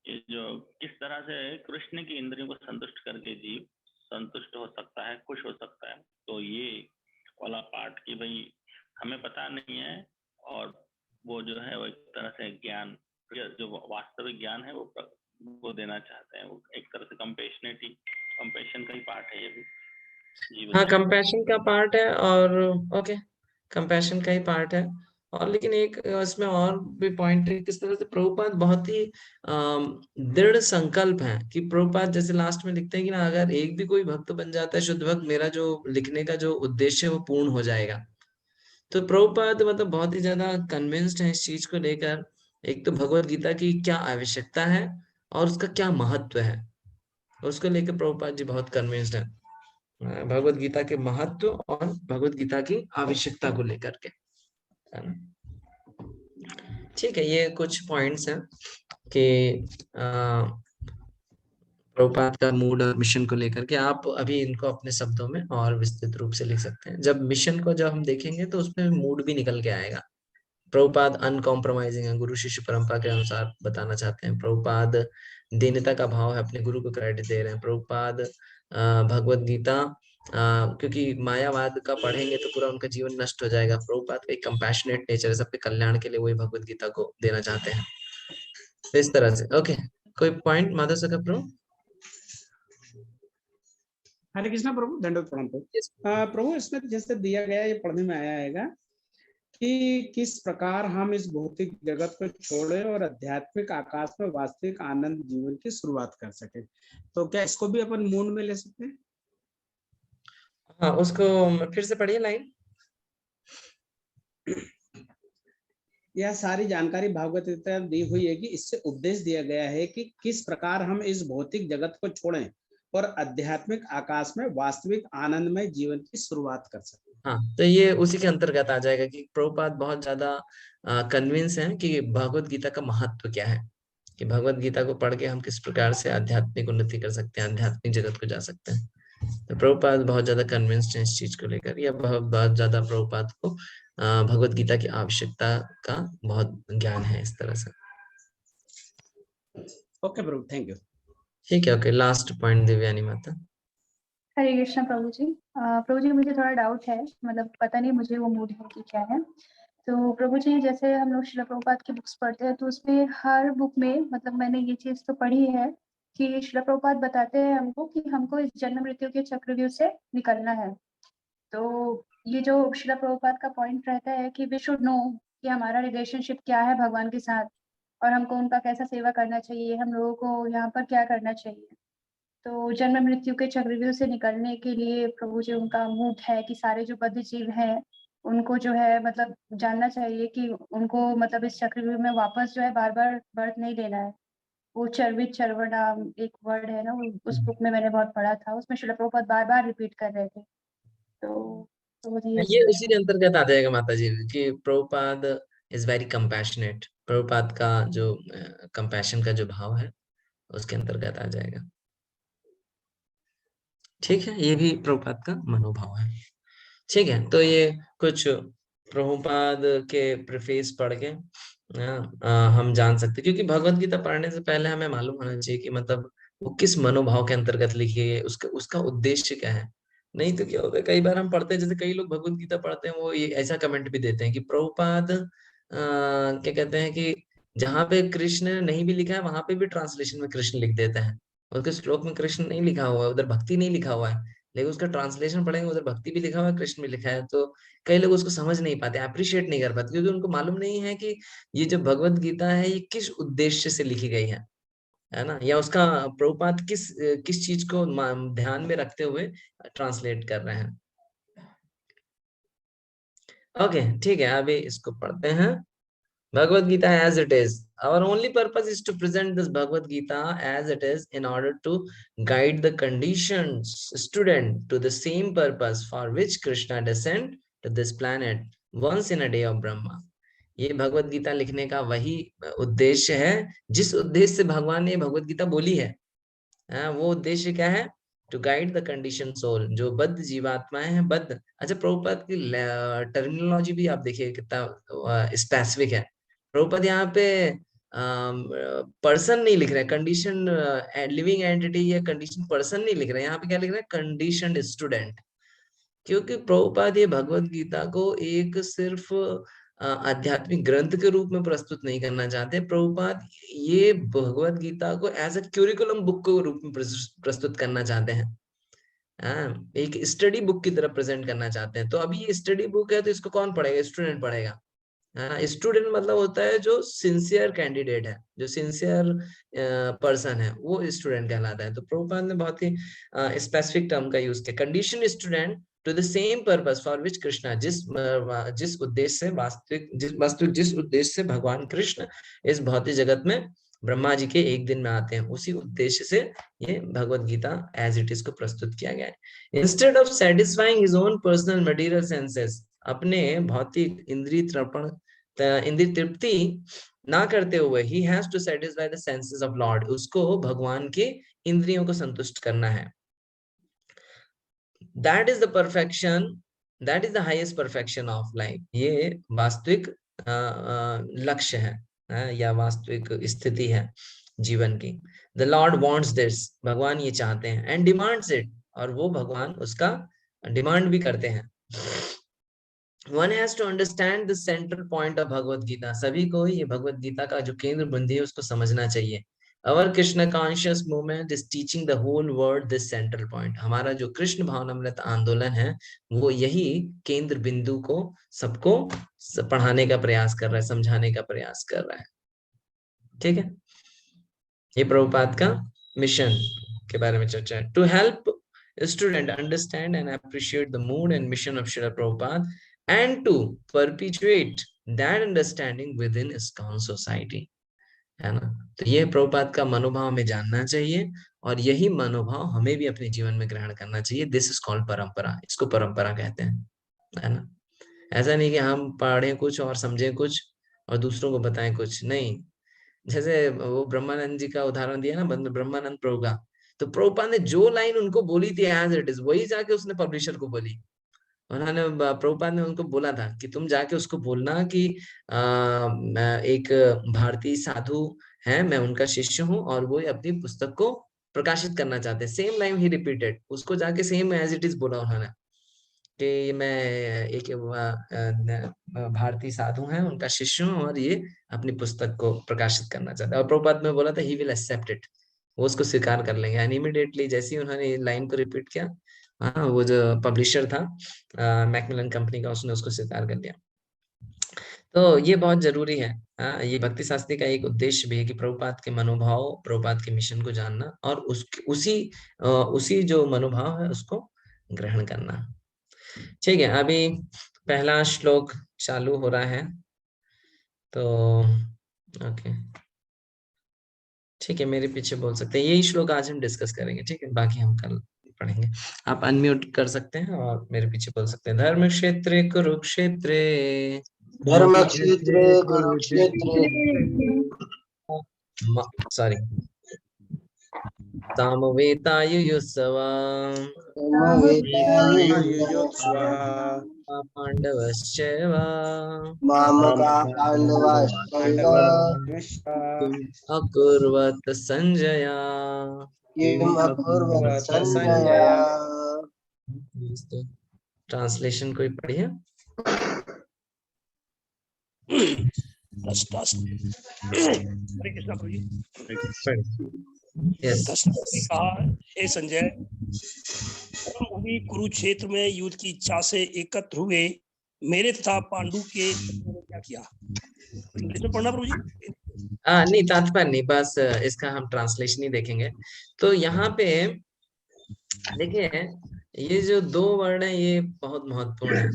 ये जो किस तरह से कृष्ण की इंद्रियों को संतुष्ट करके जीव संतुष्ट हो सकता है, खुश हो सकता है। तो ये वाला पार्ट कि भाई हमें पता नहीं है, और वो जो है वो एक तरह से ज्ञान, जो वास्तविक ज्ञान है वो देना चाहते हैं। वो एक तरह से कंपैशन का ही पार्ट है ये भी। हाँ, कंपैशन का पार्ट है और ओके, कंपैशन का ही पार्ट है। और लेकिन एक इसमें और भी पॉइंट है, किस तरह से प्रभुपाद बहुत ही दृढ़ संकल्प है कि प्रभुपाद जैसे लास्ट में लिखते हैं कि ना, अगर एक भी कोई भक्त बन जाता है शुद्ध भक्त, मेरा जो लिखने का जो उद्देश्य है वो पूर्ण हो जाएगा। तो प्रभुपाद मतलब बहुत ही ज्यादा कन्विंस्ड है इस चीज को लेकर। एक तो भगवत गीता की क्या आवश्यकता है और उसका क्या महत्व है, उसको लेकर प्रभुपाद जी बहुत कन्विंस्ड है, भगवत गीता के महत्व और भगवत गीता की आवश्यकता को लेकर के, है ना। ठीक है, ये कुछ पॉइंट्स हैं कि प्रभुपाद का मूड और मिशन को लेकर के। आप अभी इनको अपने शब्दों में और विस्तृत रूप से लिख सकते हैं। जब मिशन को जब हम देखेंगे तो उसमें मूड भी निकल के आएगा। प्रभुपाद अनकॉम्प्रोमाइजिंग है, गुरु शिष्य परंपरा के अनुसार बताना चाहते हैं। प्रभुपाद दीनता का भाव है, अपने गुरु को क्रेडिट दे रहे हैं। प्रभुपाद भगवत गीता क्योंकि मायावाद का पढ़ेंगे तो पूरा उनका जीवन नष्ट हो जाएगा। प्रभुपाद का एक कंपैशनेट नेचर है, सबके कल्याण के लिए वही भगवत गीता को देना चाहते हैं। तो इस तरह से ओके, कोई पॉइंट माधव सका प्रभु? हरे कृष्णा प्रभु, दंडवत प्रणाम प्रभु। प्रभु इसमें जैसे दिया गया, ये पढ़ने में आया है कि किस प्रकार हम इस भौतिक जगत को छोड़े और आध्यात्मिक आकाश में वास्तविक आनंद जीवन की शुरुआत कर सके। तो क्या इसको भी अपन मूड में ले सकते हैं? हाँ, उसको फिर से पढ़िए लाइन। यह सारी जानकारी भागवत गीता में दी हुई है कि इससे उपदेश दिया गया है कि किस प्रकार हम इस भौतिक जगत को छोड़ें और आध्यात्मिक आकाश में वास्तविक आनंदमय जीवन की शुरुआत कर सके। हाँ, तो ये उसी के अंतर्गत आ जाएगा कि प्रभुपाद बहुत ज्यादा कन्विंस हैं कि भगवत गीता का महत्व क्या है, कि भगवत गीता को पढ़ के हम किस प्रकार से आध्यात्मिक उन्नति कर सकते हैं, आध्यात्मिक जगत को जा सकते हैं। तो प्रभुपाद बहुत ज्यादा कन्विंस्ड है इस चीज को लेकर, या बहुत ज्यादा प्रभुपाद को भगवत गीता की आवश्यकता का बहुत ज्ञान है इस तरह से। Okay Prabhu, thank you. ठीक है, ओके, लास्ट पॉइंट दिव्यानी माता। हरे कृष्णा प्रभु जी। प्रभु जी, मुझे थोड़ा डाउट है, मतलब पता नहीं मुझे वो मूड है कि क्या है। तो प्रभु जी, जैसे हम लोग श्रील प्रभुपाद की बुक्स पढ़ते हैं तो उसमें हर बुक में, मतलब मैंने ये चीज तो पढ़ी है कि श्रील प्रभुपाद बताते हैं हमको कि हमको इस जन्म मृत्यु के चक्रव्यूह से निकलना है। तो ये जो श्रील प्रभुपाद का पॉइंट रहता है कि वी शुड नो कि हमारा रिलेशनशिप क्या है भगवान के साथ और हमको उनका कैसा सेवा करना चाहिए, हम लोगों को यहाँ पर क्या करना चाहिए। तो जन्म मृत्यु के चक्रव्यूह से निकलने के लिए प्रभु जी उनका मूड है कि सारे जो बद्ध जीव हैं उनको जो है मतलब जानना चाहिए कि उनको मतलब इस चक्रव्यूह में वापस जो है बार बार बर्थ नहीं लेना है। वो चरवित चरवना एक वर्ड है ना, उस बुक में मैंने बहुत पढ़ा था, उसमें श्रील प्रभुपाद बार बार रिपीट कर रहे थे। तो मुझे ये उसी के अंतर्गत आ जाएगा माता जी कि Prabhupada is very compassionate. Prabhupada का जो कंपैशन का जो भाव है उसके अंतर्गत आ जाएगा। ठीक है, ये भी प्रभुपाद का मनोभाव है। ठीक है, तो ये कुछ प्रभुपाद के प्रीफेस पढ़ के हम जान सकते, क्योंकि भगवत गीता पढ़ने से पहले हमें मालूम होना चाहिए कि मतलब वो किस मनोभाव के अंतर्गत लिखी है, उसका उद्देश्य क्या है। नहीं तो क्या होता है, कई बार हम पढ़ते हैं, जैसे कई लोग भगवत गीता पढ़ते हैं वो ये ऐसा कमेंट भी देते हैं कि प्रभुपाद क्या कहते हैं कि जहाँ पे कृष्ण नहीं भी लिखा है वहां पे भी ट्रांसलेशन में कृष्ण लिख देते हैं। उसके श्लोक में कृष्ण नहीं लिखा हुआ है, उधर भक्ति नहीं लिखा हुआ है, लेकिन उसका ट्रांसलेशन पढ़ेंगे उधर भक्ति भी लिखा हुआ है, कृष्ण भी लिखा है। तो कई लोग उसको समझ नहीं पाते, अप्रिशिएट नहीं कर पाते, क्योंकि उनको मालूम नहीं है कि ये जो भगवत गीता है ये किस उद्देश्य से लिखी गई है ना, या उसका प्रभुपाद किस चीज को ध्यान में रखते हुए ट्रांसलेट कर रहे हैं। ओके, ठीक है, अभी इसको पढ़ते हैं। Bhagavad Gita as it is. Our only purpose is to present this Bhagavad Gita as it is in order to guide the conditioned student to the same purpose for which Krishna descended to this planet once in a day of Brahma. ये भगवत गीता लिखने का वही उद्देश्य है जिस उद्देश्य से भगवान ने भगवत गीता बोली है। वो उद्देश्य क्या है? To guide the condition soul, जो बद्ध जीवात्माएं हैं, बद्ध। अच्छा, प्रभुपाद की टर्मिनोलॉजी भी आप देखिए कितना स्पेसिफिक है। प्रभुपाद यहाँ पे पर्सन नहीं लिख रहे हैं, कंडीशन लिविंग एंटिटी या कंडीशन पर्सन नहीं लिख रहे हैं, यहाँ पे क्या लिख रहे हैं? Conditioned student. क्योंकि प्रभुपाद ये भगवत गीता को एक सिर्फ आध्यात्मिक ग्रंथ के रूप में प्रस्तुत नहीं करना चाहते। प्रभुपाद ये भगवत गीता को एज ए क्यूरिकुलम बुक के रूप में प्रस्तुत करना चाहते हैं। एक स्टडी बुक की तरह प्रेजेंट करना चाहते हैं। तो अभी ये स्टडी बुक है तो इसको कौन पढ़ेगा? स्टूडेंट पढ़ेगा, है ना। स्टूडेंट मतलब होता है जो सिंसियर कैंडिडेट है, जो सिंसियर पर्सन है, वो स्टूडेंट कहलाता है। तो प्रभुपाद ने बहुत ही स्पेसिफिक टर्म का यूज किया, condition student to the same purpose for which Krishna, जिस उद्देश्य से वास्तविक जिस उद्देश्य से भगवान कृष्ण इस भौतिक जगत में ब्रह्मा जी के एक दिन में आते हैं, उसी उद्देश्य से ये भगवत गीता एज इट इज को प्रस्तुत किया गया है। Instead of satisfying his own personal material senses, अपने भौतिक इंद्रिय तृप्ति ना करते हुए, he has to satisfy the senses of Lord, उसको भगवान के इंद्रियों को संतुष्ट करना है। That is the perfection, that is the highest perfection of life, ये वास्तविक लक्ष्य है या वास्तविक स्थिति है जीवन की। The Lord wants this, भगवान ये चाहते हैं, and demands it, और वो भगवान उसका डिमांड भी करते हैं। One has to understand the central point of Bhagavad Gita, सभी को ये भगवत गीता का जो केंद्र बिंदु है उसको समझना चाहिए। Our Krishna conscious movement is teaching the whole world this central point, हमारा जो कृष्ण भावनामृत आंदोलन है वो यही केंद्र बिंदु को सबको पढ़ाने का प्रयास कर रहा है, समझाने का प्रयास कर रहा है। ठीक है, ये प्रभुपाद का मिशन के बारे में चर्चा है। To help a student understand and appreciate the mood and mission of Srila Prabhupada and to perpetuate that understanding within ISKCON society, है ना। तो ये प्रभुपाद का मनोभाव हमें जानना चाहिए और यही मनोभाव हमें भी अपने जीवन में ग्रहण करना चाहिए। दिस इज कॉल्ड परंपरा, इसको परंपरा कहते हैं, है ना। ऐसा नहीं कि हम पढ़े कुछ और समझे कुछ और दूसरों को बताएं कुछ, नहीं। जैसे वो ब्रह्मानंद जी का उदाहरण दिया ना, ब्रह्मानंद प्रभु का, तो प्रभुपाद ने जो लाइन उनको बोली थी एज इट इज, वही जाके उसने पब्लिशर को बोली। उन्होंने, प्रभुपाद ने उनको बोला था कि तुम जाके उसको बोलना कि एक भारतीय साधु है, मैं उनका शिष्य हूँ और वो अपनी पुस्तक को प्रकाशित करना चाहते हैं। सेम लाइन ही रिपीटेड, उसको जाके सेम एज इट इज बोला उन्होंने कि मैं एक भारतीय साधु हैं, उनका शिष्य हूँ और ये अपनी पुस्तक को प्रकाशित करना चाहते हैं। और प्रभुपाद में बोला था ही विल एक्सेप्ट इट, वो उसको स्वीकार कर लेंगे। एंड इमीडिएटली जैसे ही उन्होंने लाइन को रिपीट किया, हाँ, वो जो पब्लिशर था मैकमिलन कंपनी का, उसने उसको स्वीकार कर लिया। तो ये बहुत जरूरी है। ये भक्ति शास्त्री का एक उद्देश्य भी है कि प्रभुपाद के मनोभाव, प्रभुपाद के मिशन को जानना और उसी जो मनोभाव है उसको ग्रहण करना। ठीक है, अभी पहला श्लोक चालू हो रहा है, तो ओके ठीक है, मेरे पीछे बोल सकते हैं। यही श्लोक आज हम डिस्कस करेंगे, ठीक है, बाकी हम कल पढ़ेंगे। आप अनम्यूट कर सकते हैं और मेरे पीछे बोल सकते हैं। धर्म क्षेत्रे कुरुक्षेत्रे, धर्म क्षेत्रे कुरुक्षेत्रे, सॉरी, सामवेतायुयुत्सवा पांडवश्चैव मामका पांडवाश्चैव अकुर्वत संजया, किम अकुर्वत संजय। ट्रांसलेशन कोई पढ़िए। हरे कृष्णा प्रभु जी। कृष्ण ने कहा, हे संजय, भूमि कुरुक्षेत्र में युद्ध की इच्छा से एकत्र हुए मेरे तथा पांडु के क्या किया? तो पढ़ना प्रभु जी। नहीं, तात्पर्य नहीं, बस इसका हम ट्रांसलेशन ही देखेंगे। तो यहाँ पे देखिए, ये जो दो वर्ड है ये बहुत महत्वपूर्ण है।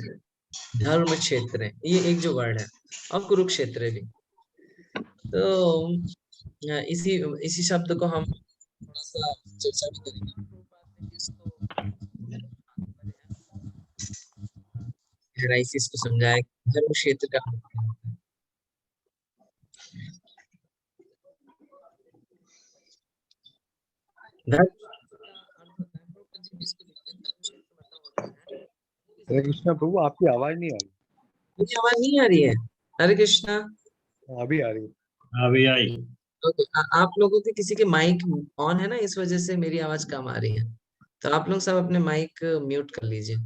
धर्म क्षेत्र, ये एक जो वर्ड है, और कुरुक्षेत्र भी। तो इसी शब्द को हम थोड़ा सा चर्चा भी करेंगे। गहराई से इसको समझाया धर्म क्षेत्र का अर्थ क्या होता है। हरे कृष्णा प्रभु, आपकी आवाज नहीं आ रही। मुझे आवाज नहीं आ रही है? हरे कृष्णा, अभी आ रही है। अभी आई। ओके, आप लोगों के किसी के माइक ऑन है ना, इस वजह से मेरी आवाज कम आ रही है। तो आप लोग सब अपने माइक म्यूट कर लीजिए।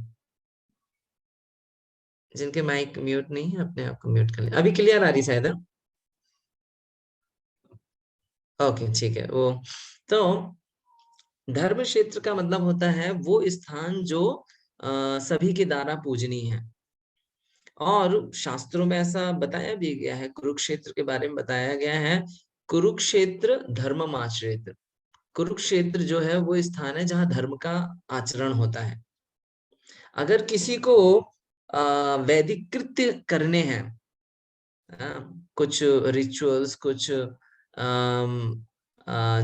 जिनके माइक म्यूट नहीं है अपने आप को म्यूट कर लीजिए। अभी क्लियर आ रही शायद है? ओके ठीक है। वो तो धर्म क्षेत्र का मतलब होता है वो स्थान जो सभी के द्वारा पूजनीय है। और शास्त्रों में ऐसा बताया भी गया है, कुरुक्षेत्र के बारे में बताया गया है, कुरुक्षेत्र धर्ममाचरेत। कुरुक्षेत्र जो है वो स्थान है जहाँ धर्म का आचरण होता है। अगर किसी को वैदिक कृत्य करने हैं, कुछ रिचुअल्स, कुछ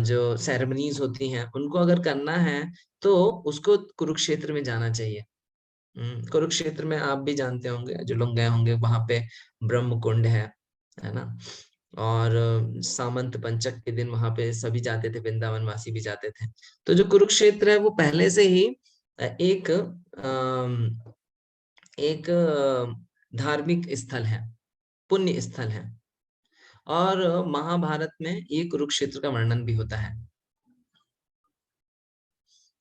जो सेरेमनीज होती हैं उनको अगर करना है तो उसको कुरुक्षेत्र में जाना चाहिए। कुरुक्षेत्र में आप भी जानते होंगे, जो लोग गए होंगे, वहां पे ब्रह्म कुंड है ना। और सामंत पंचक के दिन वहां पे सभी जाते थे, वृंदावन वासी भी जाते थे। तो जो कुरुक्षेत्र है वो पहले से ही एक एक धार्मिक स्थल है, पुण्य स्थल है। और महाभारत में ये कुरुक्षेत्र का वर्णन भी होता है।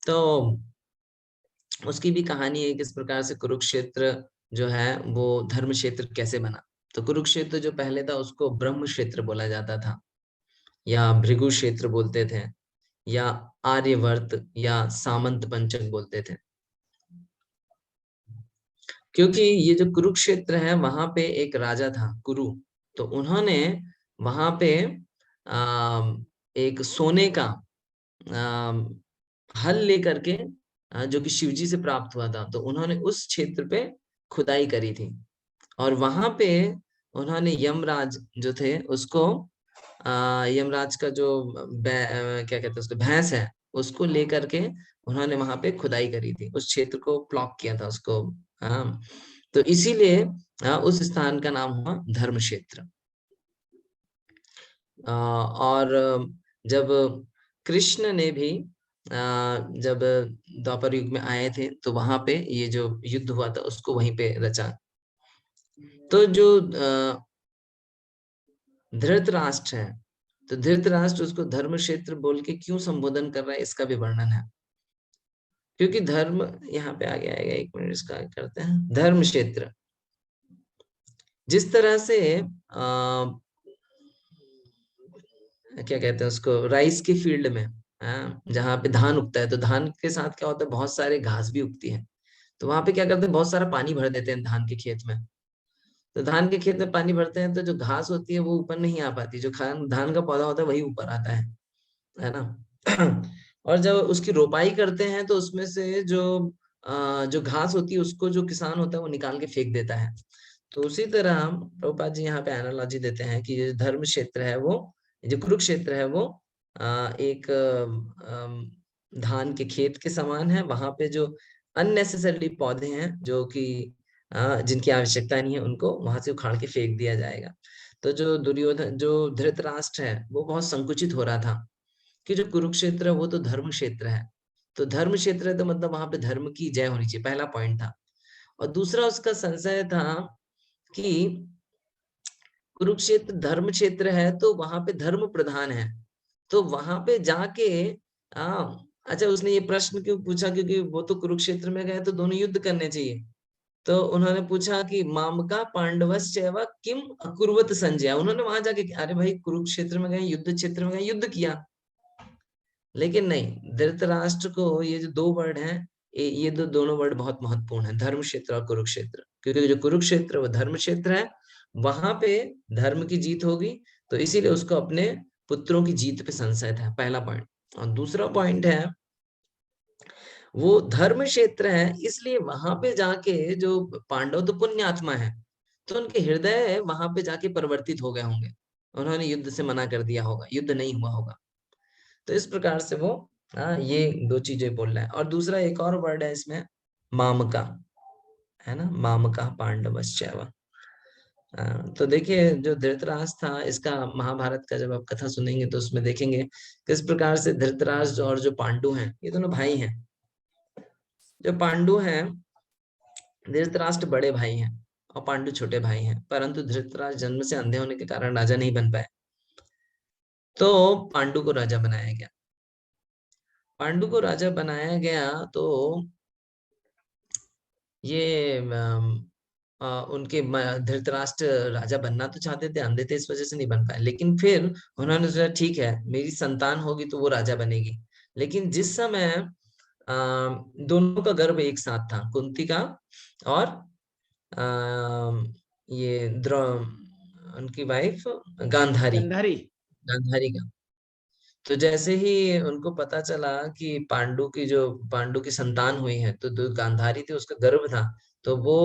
तो उसकी भी कहानी है किस प्रकार से कुरुक्षेत्र जो है वो धर्म क्षेत्र कैसे बना। तो कुरुक्षेत्र जो पहले था उसको ब्रह्म क्षेत्र बोला जाता था, या भृगु क्षेत्र बोलते थे, या आर्यवर्त या सामंत पंचक बोलते थे। क्योंकि ये जो कुरुक्षेत्र है वहां पे एक राजा था कुरु, तो उन्होंने वहां पे एक सोने का हल लेकर के, जो कि शिवजी से प्राप्त हुआ था, तो उन्होंने उस क्षेत्र पे खुदाई करी थी। और वहां पे उन्होंने यमराज जो थे उसको, यमराज का जो क्या कहते हैं उसको, भैंस है, उसको लेकर के उन्होंने वहां पे खुदाई करी थी, उस क्षेत्र को प्लॉक किया था उसको। हाँ, तो इसीलिए उस स्थान का नाम हुआ धर्म क्षेत्र। और जब कृष्ण ने भी जब द्वापर युग में आए थे तो वहां पे ये जो युद्ध हुआ था उसको वहीं पे रचा। तो जो धृतराष्ट्र है, तो धृतराष्ट्र उसको धर्म क्षेत्र बोल के क्यों संबोधन कर रहा है, इसका भी वर्णन है। क्योंकि धर्म यहाँ पे आगे आएगा, एक मिनट इसका करते हैं। धर्म क्षेत्र जिस तरह से क्या कहते हैं उसको, राइस की फील्ड में, जहाँ पे धान उगता है, तो धान के साथ क्या होता है, बहुत सारे घास भी उगती है। तो वहां पे क्या करते हैं, बहुत सारा पानी भर देते हैं धान के खेत में। तो धान के खेत में पानी भरते हैं तो जो घास होती है वो ऊपर नहीं आ पाती, जो धान का पौधा होता है वही ऊपर आता है ना। और जब उसकी रोपाई करते हैं तो उसमें से जो घास होती है उसको जो किसान होता है वो निकाल के फेंक देता है। तो उसी तरह हम प्रभुपाद जी यहाँ पे एनालॉजी देते हैं कि जो धर्म क्षेत्र है वो, जो कुरुक्षेत्र है वो एक धान के खेत के समान है। वहां पे जो अननेसेसरी पौधे हैं जो कि जिनकी आवश्यकता नहीं है, उनको वहां से उखाड़ के फेंक दिया जाएगा। तो जो दुर्योधन, जो धृतराष्ट्र है, वो बहुत संकुचित हो रहा था कि जो कुरुक्षेत्र है वो तो धर्म क्षेत्र है, तो धर्म क्षेत्र है तो मतलब वहां पे धर्म की जय होनी चाहिए, पहला पॉइंट था। और दूसरा उसका संशय था कि कुरुक्षेत्र धर्म क्षेत्र है तो वहां पे धर्म प्रधान है, तो वहां पे जाके अच्छा उसने ये प्रश्न क्यों पूछा, क्योंकि वो तो कुरुक्षेत्र में गए तो दोनों युद्ध करने चाहिए। तो उन्होंने पूछा कि मामका पांडवश्चैव किम अकुर्वत संजय। उन्होंने वहां जाके, अरे भाई कुरुक्षेत्र में गए, युद्ध क्षेत्र में गए, युद्ध किया। लेकिन नहीं, धृतराष्ट्र को ये जो दो वर्ड हैं, ये दोनों वर्ड बहुत महत्वपूर्ण है, धर्म क्षेत्र और कुरुक्षेत्र। क्योंकि जो कुरुक्षेत्र वो धर्म क्षेत्र है, वहां पे धर्म की जीत होगी, तो इसीलिए उसको अपने पुत्रों की जीत पे संशय था, पहला पॉइंट। और दूसरा पॉइंट है वो धर्म क्षेत्र है, इसलिए वहां पे जाके जो पांडव तो पुण्य आत्मा है, तो उनके हृदय वहां पे जाके परिवर्तित हो गए होंगे, उन्होंने युद्ध से मना कर दिया होगा, युद्ध नहीं हुआ होगा। तो इस प्रकार से वो ये दो चीजें बोल रहा है। और दूसरा एक और वर्ड है इसमें, मामका, है ना, मामका पांडवश्चैव। तो देखिए जो धृतराष्ट्र था, इसका महाभारत का जब आप कथा सुनेंगे तो उसमें देखेंगे किस प्रकार से धृतराष्ट्र और जो पांडु हैं, ये दोनों भाई हैं। जो पांडु हैं, धृतराष्ट्र बड़े भाई हैं और पांडु छोटे भाई हैं, परंतु धृतराष्ट्र जन्म से अंधे होने के कारण राजा नहीं बन पाए, तो पांडु को राजा बनाया गया। पांडु को राजा बनाया गया तो ये उनके धृतराष्ट्र राजा बनना तो चाहते थे, अंधे थे, इस वजह से नहीं बन पाए। लेकिन फिर उन्होंने सोचा ठीक है, मेरी संतान होगी तो वो राजा बनेगी, लेकिन जिस समय दोनों का गर्भ एक साथ था, कुंती का और ये उनकी वाइफ गांधारी गांधारी का। तो जैसे ही उनको पता चला कि पांडु की संतान हुई है, तो जो गांधारी थी उसका गर्भ था, तो वो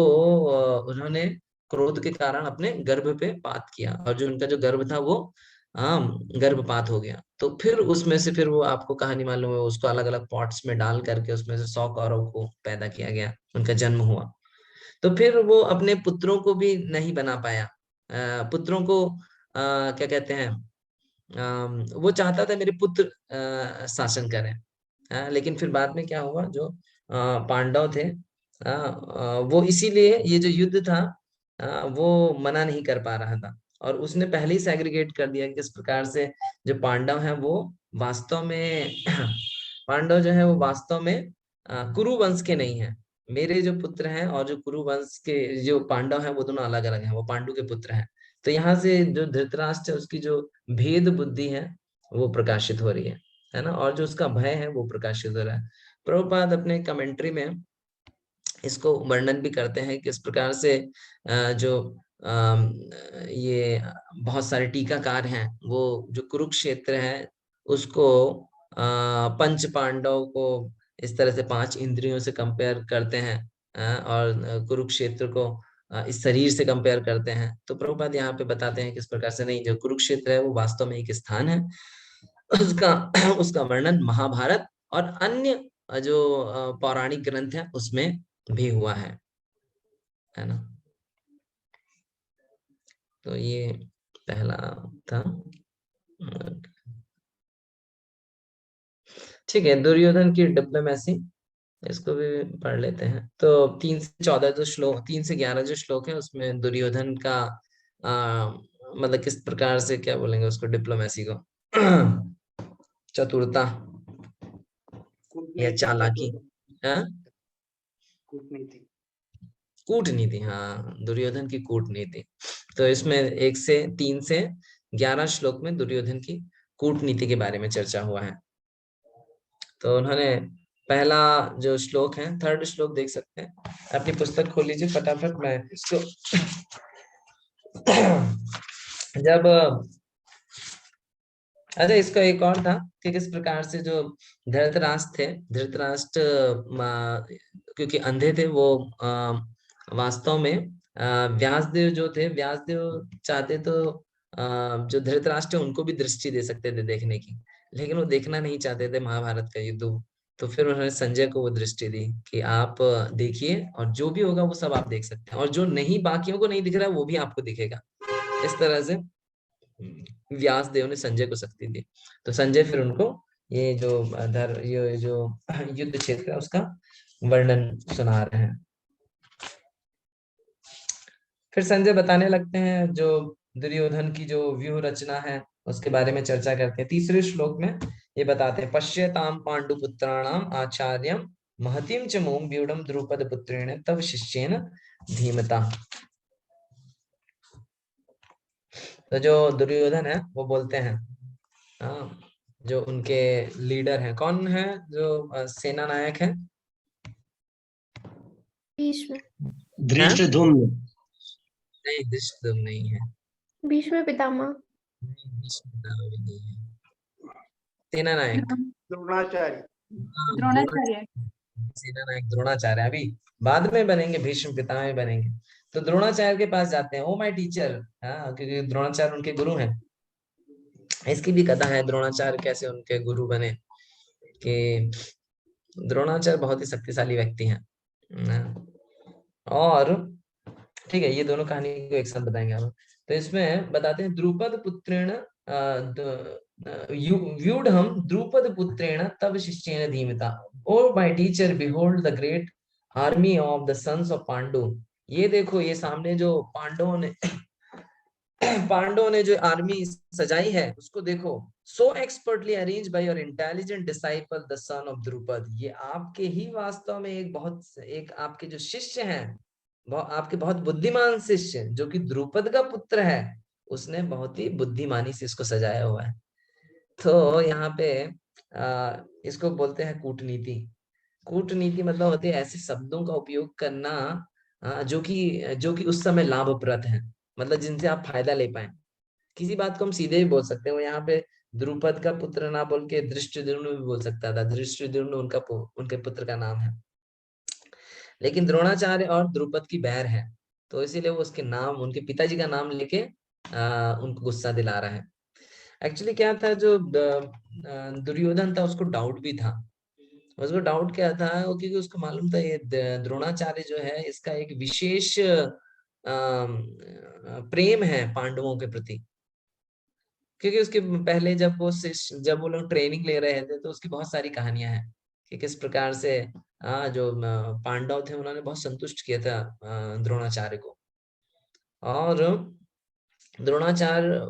उन्होंने क्रोध के कारण अपने गर्भ पे पात किया, और जो उनका जो गर्भ था वो गर्भपात हो गया। तो फिर उसमें से फिर वो आपको कहानी मालूम है, उसको अलग अलग पॉट्स में डाल करके उसमें से 100 कौरव को पैदा किया गया, उनका जन्म हुआ। तो फिर वो अपने पुत्रों को भी नहीं बना पाया, पुत्रों को क्या कहते हैं, वो चाहता था मेरे पुत्र शासन करें। लेकिन फिर बाद में क्या हुआ, जो पांडव थे वो इसीलिए ये जो युद्ध था वो मना नहीं कर पा रहा था, और उसने पहले ही सेग्रीगेट कर दिया कि इस प्रकार से जो पांडव हैं वो वास्तव में पांडव जो है वो वास्तव में कुरु वंश के नहीं है। मेरे जो पुत्र हैं और जो कुरु वंश के जो पांडव हैं वो दोनों अलग अलग हैं, वो पांडु के पुत्र हैं। तो यहाँ से जो धृतराष्ट्र है उसकी जो भेद बुद्धि है वो प्रकाशित हो रही है ना, और जो उसका भय है वो प्रकाशित हो रहा है। प्रभुपाद अपने कमेंट्री में इसको वर्णन भी करते हैं कि इस प्रकार से जो ये बहुत सारे टीकाकार हैं वो जो कुरुक्षेत्र है उसको पंच पांडव को इस तरह से 5 इंद्रियों से कंपेयर करते हैं, और कुरुक्षेत्र को इस शरीर से कंपेयर करते हैं। तो प्रभुपाद यहाँ पे बताते हैं कि इस प्रकार से नहीं, जो कुरुक्षेत्र है वो वास्तव में एक स्थान है, उसका उसका वर्णन महाभारत और अन्य जो पौराणिक ग्रंथ है उसमें भी हुआ है ना। तो ये पहला था। ठीक है, दुर्योधन की डिप्लोमेसी, इसको भी पढ़ लेते हैं। तो 3 से 14 जो श्लोक, 3 से 11 जो श्लोक है उसमें दुर्योधन का मतलब किस प्रकार से क्या बोलेंगे उसको, डिप्लोमेसी को चतुरता या चालाकी, कूटनीति, हाँ दुर्योधन की कूटनीति। तो इसमें 1 से 3 से 11 श्लोक में दुर्योधन की कूटनीति के बारे में चर्चा हुआ है। तो उन्होंने पहला जो श्लोक है, 3rd श्लोक देख सकते हैं, अपनी पुस्तक खोल लीजिए फटाफट। मैं इसको जब अच्छा इसका एक और था कि किस प्रकार से जो धृतराष्ट्र थे, धृतराष्ट्र क्योंकि अंधे थे वो वास्तव में व्यासदेव जो थे, व्यासदेव चाहते तो जो धृतराष्ट्र उनको भी दृष्टि दे सकते थे देखने की, लेकिन वो देखना नहीं चाहते थे महाभारत का युद्ध। तो फिर उन्होंने संजय को वो दृष्टि दी कि आप देखिए और जो भी होगा वो सब आप देख सकते हैं, और जो नहीं बाकियों को नहीं दिख रहा वो भी आपको दिखेगा। इस तरह से व्यास देव ने संजय को शक्ति दी। तो संजय फिर उनको ये जो युद्ध क्षेत्र है उसका वर्णन सुना रहे हैं। फिर संजय बताने लगते हैं जो दुर्योधन की जो व्यूह रचना है उसके बारे में चर्चा करते हैं। 3रे श्लोक में ये बताते हैं, पश्यताम पांडुपुत्राणाम आचार्यम महतीम च मोम व्यूढ़म द्रुपद पुत्रेण तव शिष्येन धीमता। तो जो दुर्योधन है वो बोलते हैं, जो उनके लीडर हैं, कौन है जो सेना नायक है? धृष्टद्युम्न। नहीं, धृष्टद्युम्न नहीं है। भीष्म पितामह। नहीं है। सेना नायक द्रोणाचार्य। सेना नायक द्रोणाचार्य अभी बाद में बनेंगे, भीष्म पितामह बनेंगे। तो द्रोणाचार्य के पास जाते हैं, ओ माय टीचर, क्योंकि द्रोणाचार्य उनके गुरु हैं। इसकी भी कथा है द्रोणाचार्य कैसे उनके गुरु बने, कि द्रोणाचार्य बहुत ही शक्तिशाली व्यक्ति हैं। और ठीक है, ये दोनों कहानी को एक साथ बताएंगे हम। तो इसमें बताते हैं, द्रुपद पुत्रेण व्यूढ़म द्रुपद पुत्रेण तव शिष्येन धीमता। O my teacher, behold the great army of the sons of Pandu. ये देखो, ये सामने जो पांडवों ने जो आर्मी सजाई है उसको देखो। So expertly arrange by your intelligent disciple the son of Drupad. ये आपके ही वास्तव में एक आपके जो शिष्य हैं, आपके बहुत बुद्धिमान शिष्य जो कि द्रुपद का पुत्र है, उसने बहुत ही बुद्धिमानी से इसको सजाया हुआ है। तो यहाँ पे इसको बोलते हैं कूटनीति। कूटनीति मतलब होती है ऐसे शब्दों का उपयोग करना जो कि उस समय लाभप्रद है, मतलब जिनसे आप फायदा ले पाए। किसी बात को हम सीधे भी बोल सकते हैं। वो यहाँ पे द्रुपद का पुत्र ना बोल के धृष्टद्युम्न भी बोल सकता था। धृष्टद्युम्न उनके पुत्र का नाम है, लेकिन द्रोणाचार्य और द्रुपद की बैर है, तो इसीलिए वो उसके नाम, उनके पिताजी का नाम लेके उनको गुस्सा दिला रहा है। एक्चुअली क्या था, जो दुर्योधन था उसको डाउट भी था। उसको डाउट क्या था, वो क्योंकि उसको मालूम था ये द्रोणाचार्य जो है इसका एक विशेष प्रेम है पांडवों के प्रति। क्योंकि उसके पहले जब वो लोग ट्रेनिंग ले रहे थे तो उसकी बहुत सारी कहानियां हैं कि किस प्रकार से जो पांडव थे उन्होंने बहुत संतुष्ट किया था द्रोणाचार्य को। और द्रोणाचार्य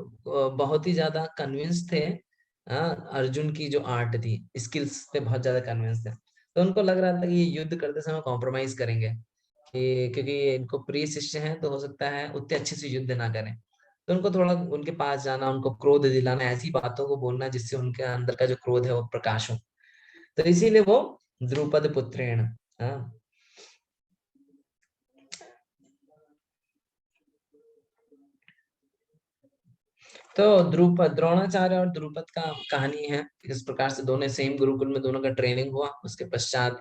बहुत ही ज्यादा कन्विंस थे अर्जुन की जो आर्ट थी, स्किल्स पे बहुत ज्यादा कन्विंस थे। तो उनको लग रहा था कि ये युद्ध करते समय कॉम्प्रोमाइज करेंगे, कि क्योंकि इनको प्रिय शिष्य हैं तो हो सकता है उतने अच्छे से युद्ध ना करें। तो उनको थोड़ा उनके पास जाना, उनको क्रोध दिलाना, ऐसी बातों को बोलना जिससे उनके अंदर का जो क्रोध है वो प्रकाश हो। तो इसीलिए वो द्रुपद पुत्रेण, तो द्रोणाचार्य और द्रुपद का कहानी है। इस प्रकार से दोनों सेम गुरुकुल में दोनों का ट्रेनिंग हुआ। उसके पश्चात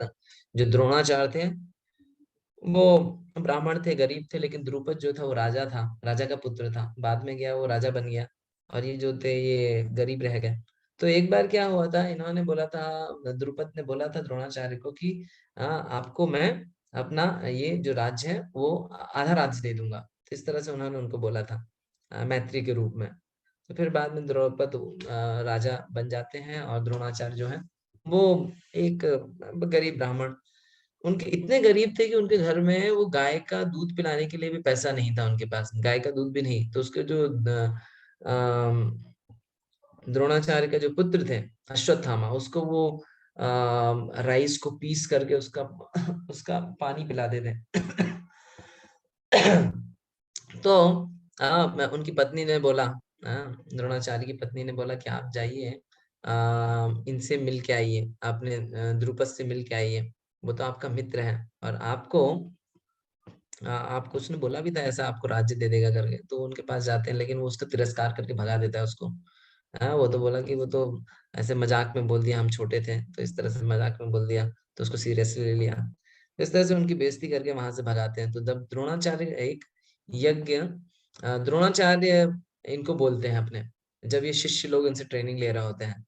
जो द्रोणाचार्य थे वो ब्राह्मण थे, गरीब थे, लेकिन द्रुपद जो था वो राजा था, राजा का पुत्र था। बाद में गया वो राजा बन गया, और ये जो थे ये गरीब रह गए। तो एक बार क्या हुआ था, इन्होंने बोला था, द्रुपद ने बोला था द्रोणाचार्य को कि आपको मैं अपना ये जो राज्य है वो आधा राज्य दे दूंगा। तो इस तरह से उन्होंने उनको बोला था मैत्री के रूप में। तो फिर बाद में द्रौपद राजा बन जाते हैं, और द्रोणाचार्य जो है वो एक गरीब ब्राह्मण। उनके इतने गरीब थे कि उनके घर में वो गाय का दूध पिलाने के लिए भी पैसा नहीं था, उनके पास गाय का दूध भी नहीं। तो उसके जो द्रोणाचार्य के जो पुत्र थे अश्वत्थामा, उसको वो राइस को पीस करके उसका उसका पानी पिलाते थे। तो उनकी पत्नी ने बोला, द्रोणाचार्य की पत्नी ने बोला कि आप जाइए इनसे मिल के आइए, आपने द्रुपद से मिल के आइए, वो तो आपका मित्र है, और आपको उसने बोला भी था ऐसा आपको राज्य दे देगा करके। तो उनके पास जाते हैं, लेकिन वो उसका तिरस्कार करके भगा देता है उसको। वो तो बोला कि वो तो ऐसे मजाक में बोल दिया, हम छोटे थे तो इस तरह से मजाक में बोल दिया, तो उसको सीरियसली ले लिया। इस तरह से उनकी बेइज्जती करके वहां से भगाते हैं। तो जब द्रोणाचार्य एक यज्ञ, द्रोणाचार्य इनको बोलते हैं अपने, जब ये शिष्य लोग इनसे ट्रेनिंग ले रहे होते हैं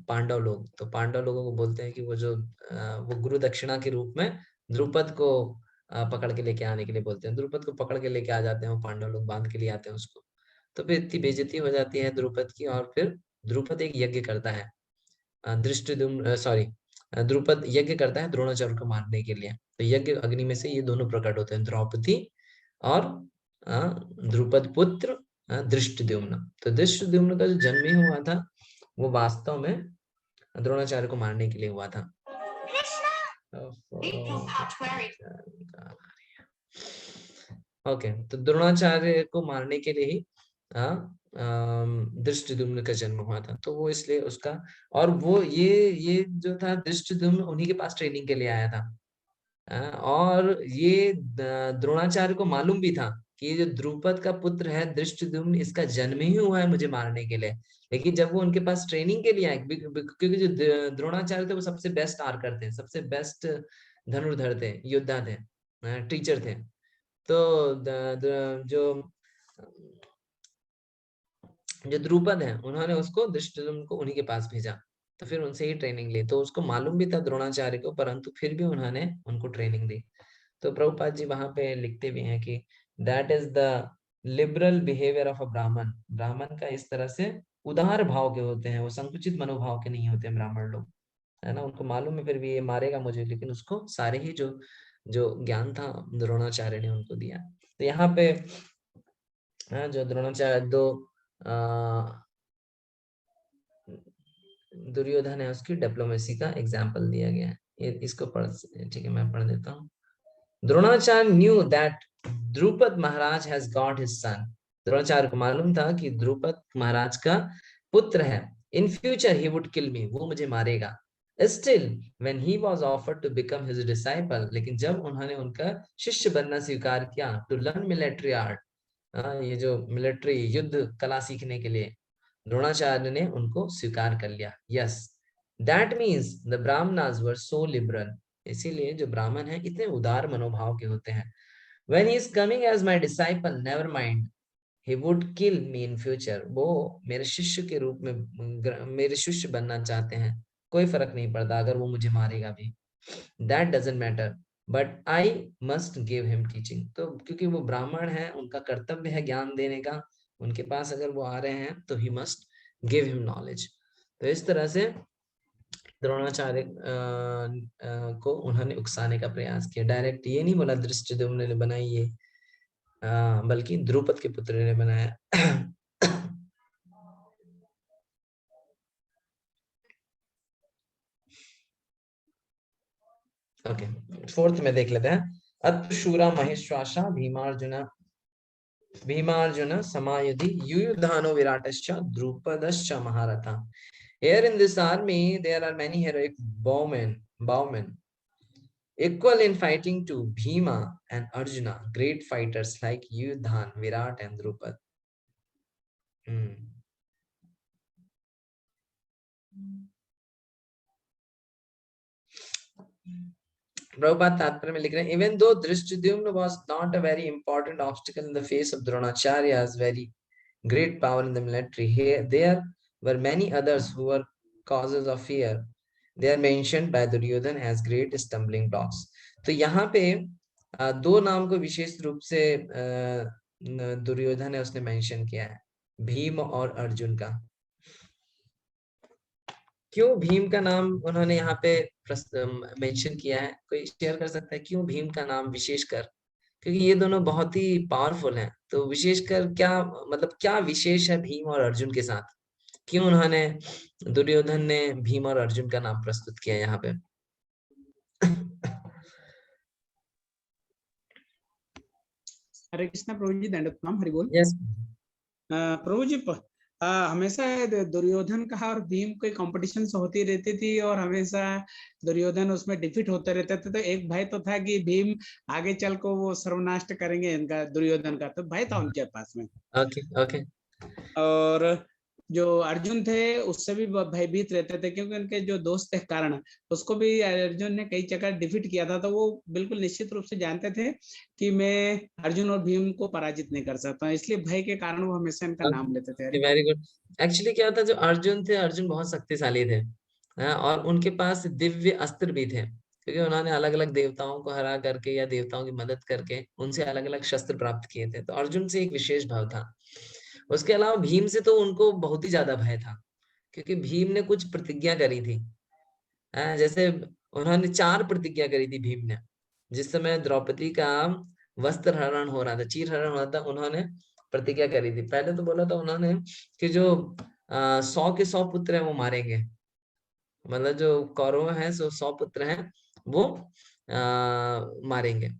पांडव लोग, तो पांडव लोगों को बोलते हैं कि वो गुरु दक्षिणा के रूप में द्रुपद को पकड़ के लेके आने के लिए बोलते हैं। द्रुपद को पकड़ के लेके आ जाते हैं वो पांडव लोग, बांध के लिए आते हैं उसको। तो फिर इतनी बेइज्जती हो जाती है द्रुपद की, और फिर द्रुपद एक यज्ञ करता है, द्रुपद यज्ञ करता है द्रोणाचार्य को मारने के लिए। तो यज्ञ अग्नि में से ये दोनों प्रकट होते हैं, द्रौपदी और द्रुपद पुत्र धृष्टद्युम्न। तो धृष्टद्युम्न का जो जन्म ही हुआ था वो वास्तव में द्रोणाचार्य को मारने के लिए हुआ था। ओके, तो द्रोणाचार्य को मारने के लिए ही धृष्टद्युम्न का जन्म हुआ था। तो वो इसलिए उसका, और वो ये जो था धृष्टद्युम्न उन्हीं के पास ट्रेनिंग के लिए आया था। और ये द्रोणाचार्य को मालूम भी था कि ये जो द्रुपद का पुत्र है धृष्टद्युम्न, इसका जन्म ही हुआ है मुझे मारने के लिए। लेकिन जब वो उनके पास ट्रेनिंग के लिए आए, क्योंकि जो द्रोणाचार्य थे वो सबसे बेस्ट आर्कर थे, सबसे बेस्ट धनुर्धर थे, योद्धा थे, टीचर थे। तो जो द्रुपद है उन्होंने उसको धृष्टद्युम्न को उन्हीं के पास भेजा, तो फिर उनसे ही ट्रेनिंग ली। तो उसको मालूम भी था द्रोणाचार्य को, परंतु फिर भी उन्होंने उनको ट्रेनिंग दी। तो प्रभुपाद जी वहां पे लिखते भी हैं कि that is the liberal behaviour of a ब्राह्मण। ब्राह्मण का इस तरह से उदार भाव के होते हैं, वो संकुचित मनोभाव के नहीं होते ब्राह्मण लोग, है ना। उनको मालूम है फिर भी ये मारेगा मुझे, लेकिन उसको सारे ही जो ज्ञान था द्रोणाचार्य ने उनको दिया। तो यहाँ पे जो द्रोणाचार्य दुर्योधन है उसकी डिप्लोमेसी का एग्जाम्पल दिया गया है। ये इसको पढ़, ठीक है मैं पढ़ देता हूँ। Dronacharya knew that Drupad Maharaj has got his son. Dronacharya को मालूम था कि द्रुपद महाराज का पुत्र है, इन फ्यूचर ही वुड किल मी, वो मुझे मारेगा। Still, when he was offered to become his disciple, लेकिन जब उन्होंने उनका शिष्य बनना स्वीकार किया, to learn military art, ये जो मिलिट्री युद्ध कला सीखने के लिए द्रोणाचार्य ने उनको स्वीकार कर लिया। Yes, that means the Brahmanas were so liberal, इसीलिए जो ब्राह्मण हैं इतने उदार मनोभाव के होते हैं। When he is coming as my disciple, never mind, he would kill me in future, वो मेरे शिष्य के रूप में मेरे शिष्य बनना चाहते हैं, कोई फर्क नहीं पड़ता अगर वो मुझे मारेगा भी। That doesn't matter, but I must give him teaching, तो क्योंकि वो ब्राह्मण है, उनका कर्तव्य है ज्ञान देने का, उनके पास अगर वो आ रहे हैं तो he must give him knowledge। तो इस तरह से द्रोणाचार्य को उन्होंने उकसाने का प्रयास किया। डायरेक्ट ये नहीं बोला धृष्टद्युम्न ने बनाई ये, बल्कि द्रुपद के पुत्र ने बनाया। ओके, फोर्थ में देख लेते हैं। अत्शूरा महेश्वासा Bhimarjun समायुधि युयुधानो विराटश्च द्रुपदश्च महारथा। Here in this army there are many heroic bowmen equal in fighting to Bhima and Arjuna, great fighters like Yudhan, Virat and Drupad। Prabhupada तात्पर्य में लिख रहे हैं, even though Drishtadyumna was not a very important obstacle in the face of Dronacharya's very great power in the military, here there were many others who were causes of fear. They are mentioned by Duryodhan as great stumbling blocks। तो यहाँ पे दो नाम को विशेष रूप से दुर्योधन ने उसने मेंशन किया है, भीम और अर्जुन का। क्यों भीम का नाम उन्होंने यहाँ पे मेंशन किया है, कोई शेयर कर सकता है क्यों भीम का नाम विशेषकर? क्योंकि ये दोनों बहुत ही पावरफुल हैं, तो विशेषकर क्या मतलब क्या विशेष है भीम और अर्जुन के साथ, क्यों उन्होंने दुर्योधन ने भीम और अर्जुन का नाम प्रस्तुत किया यहाँ पे? हरे कृष्णा प्रभु जी, दंडवत प्रणाम, हरि बोल। यस प्रभु जी, हमेशा दुर्योधन का और भीम कोई कंपटीशन होती रहती थी और हमेशा दुर्योधन उसमें डिफीट होते रहते थे। तो एक भय तो था कि भीम आगे चल को वो सर्वनाश करेंगे इनका, दुर्योधन का, तो भय था उनके पास में। ओके। और जो अर्जुन थे उससे भी भयभीत रहते थे, क्योंकि उनके जो दोस्त के कारण उसको भी अर्जुन ने कई जगह डिफीट किया था। तो वो बिल्कुल निश्चित रूप से जानते थे कि मैं अर्जुन और भीम को पराजित नहीं कर सकता, इसलिए भय के कारण वो हमेशा इनका नाम लेते थे। Very good. एक्चुअली क्या था, जो अर्जुन थे, अर्जुन बहुत शक्तिशाली थे, और उनके पास दिव्य अस्त्र भी थे, क्योंकि उन्होंने अलग अलग देवताओं को हरा करके या देवताओं की मदद करके उनसे अलग अलग शस्त्र प्राप्त किए थे। तो अर्जुन से एक विशेष भाव था। उसके अलावा भीम से तो उनको बहुत ही ज्यादा भय था, क्योंकि भीम ने कुछ प्रतिज्ञा करी थी। जैसे उन्होंने 4 प्रतिज्ञा करी थी भीम ने। जिस समय द्रौपदी का वस्त्र हरण हो रहा था, चीर हरण हो रहा था, उन्होंने प्रतिज्ञा करी थी। पहले तो बोला था उन्होंने कि जो 100 के 100 पुत्र हैं वो मारेंगे, मतलब जो कौरव हैं 100 पुत्र हैं वो मारेंगे।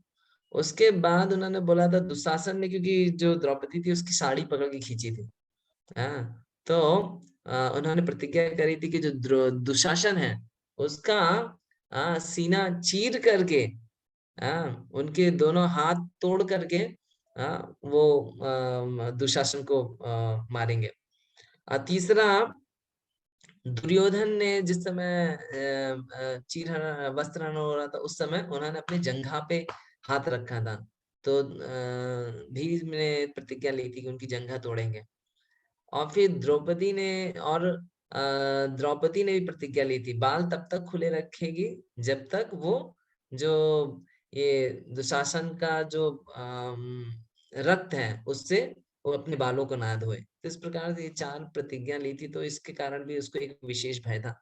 उसके बाद उन्होंने बोला था दुशासन ने, क्योंकि जो द्रौपदी थी उसकी साड़ी पकड़ के खींची थी, तो उन्होंने प्रतिज्ञा करी थी कि जो दुशासन है उसका सीना चीर करके उनके दोनों हाथ तोड़ करके वो दुशासन को मारेंगे। तीसरा, दुर्योधन ने जिस समय वस्त्र हरण हो रहा था उस समय उन्होंने अपने जंघा पे हाथ रखा था, तो भीम ने प्रतिज्ञा ली थी कि उनकी जंघा तोड़ेंगे। और फिर द्रौपदी ने भी प्रतिज्ञा ली थी, बाल तब तक खुले रखेगी जब तक वो जो ये दुशासन का जो रक्त है उससे वो अपने बालों को ना धोए। तो इस प्रकार से 4 प्रतिज्ञा ली थी, तो इसके कारण भी उसको एक विशेष भय था।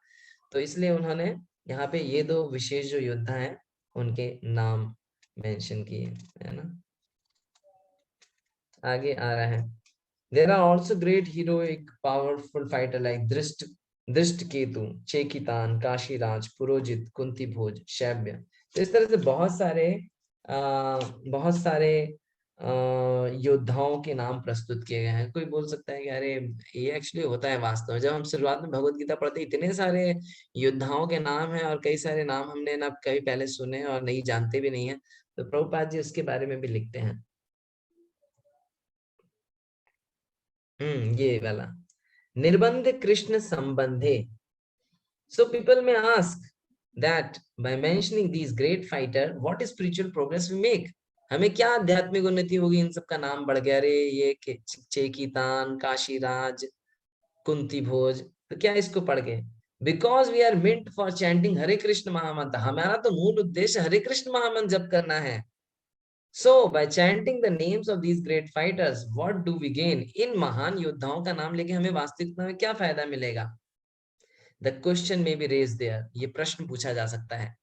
तो इसलिए उन्होंने यहाँ पे ये 2 विशेष जो योद्धा हैं उनके नाम मेंशन किए, है ना। आगे आ रहा है, there are also great heroic powerful fighter like Dhrishtaketu, Chekitan, Kashiraj, Purujit, Kunti भोज, शैब्य। तो इस तरह से बहुत सारे योद्धाओं के नाम प्रस्तुत किए गए हैं। कोई बोल सकता है कि अरे ये एक्चुअली होता है वास्तव में। जब हम शुरुआत में भगवत गीता पढ़ते इतने सारे योद्धाओं के नाम हैं और कई सारे नाम हमने ना कभी पहले सुने और नहीं जानते भी नहीं है, तो प्रभुपाद जी उसके बारे में भी लिखते हैं। ये वाला निर्बंध Krishna संबंधे। So people may ask that by mentioning these great fighter, what spiritual progress we make? हमें क्या आध्यात्मिक उन्नति होगी इन सब का नाम बढ़ गया? अरे ये चेकितान, काशीराज, कुंती भोज, तो क्या इसको पढ़ के? Because we are meant for chanting हरे कृष्ण महामंत्र। हमारा तो मूल उद्देश्य हरे कृष्ण महामंत्र जप करना है। So by chanting the names of these great fighters, what do we gain? इन महान योद्धाओं का नाम लेके हमें वास्तविकता में क्या फायदा मिलेगा? The question may be raised there. ये प्रश्न पूछा जा सकता है।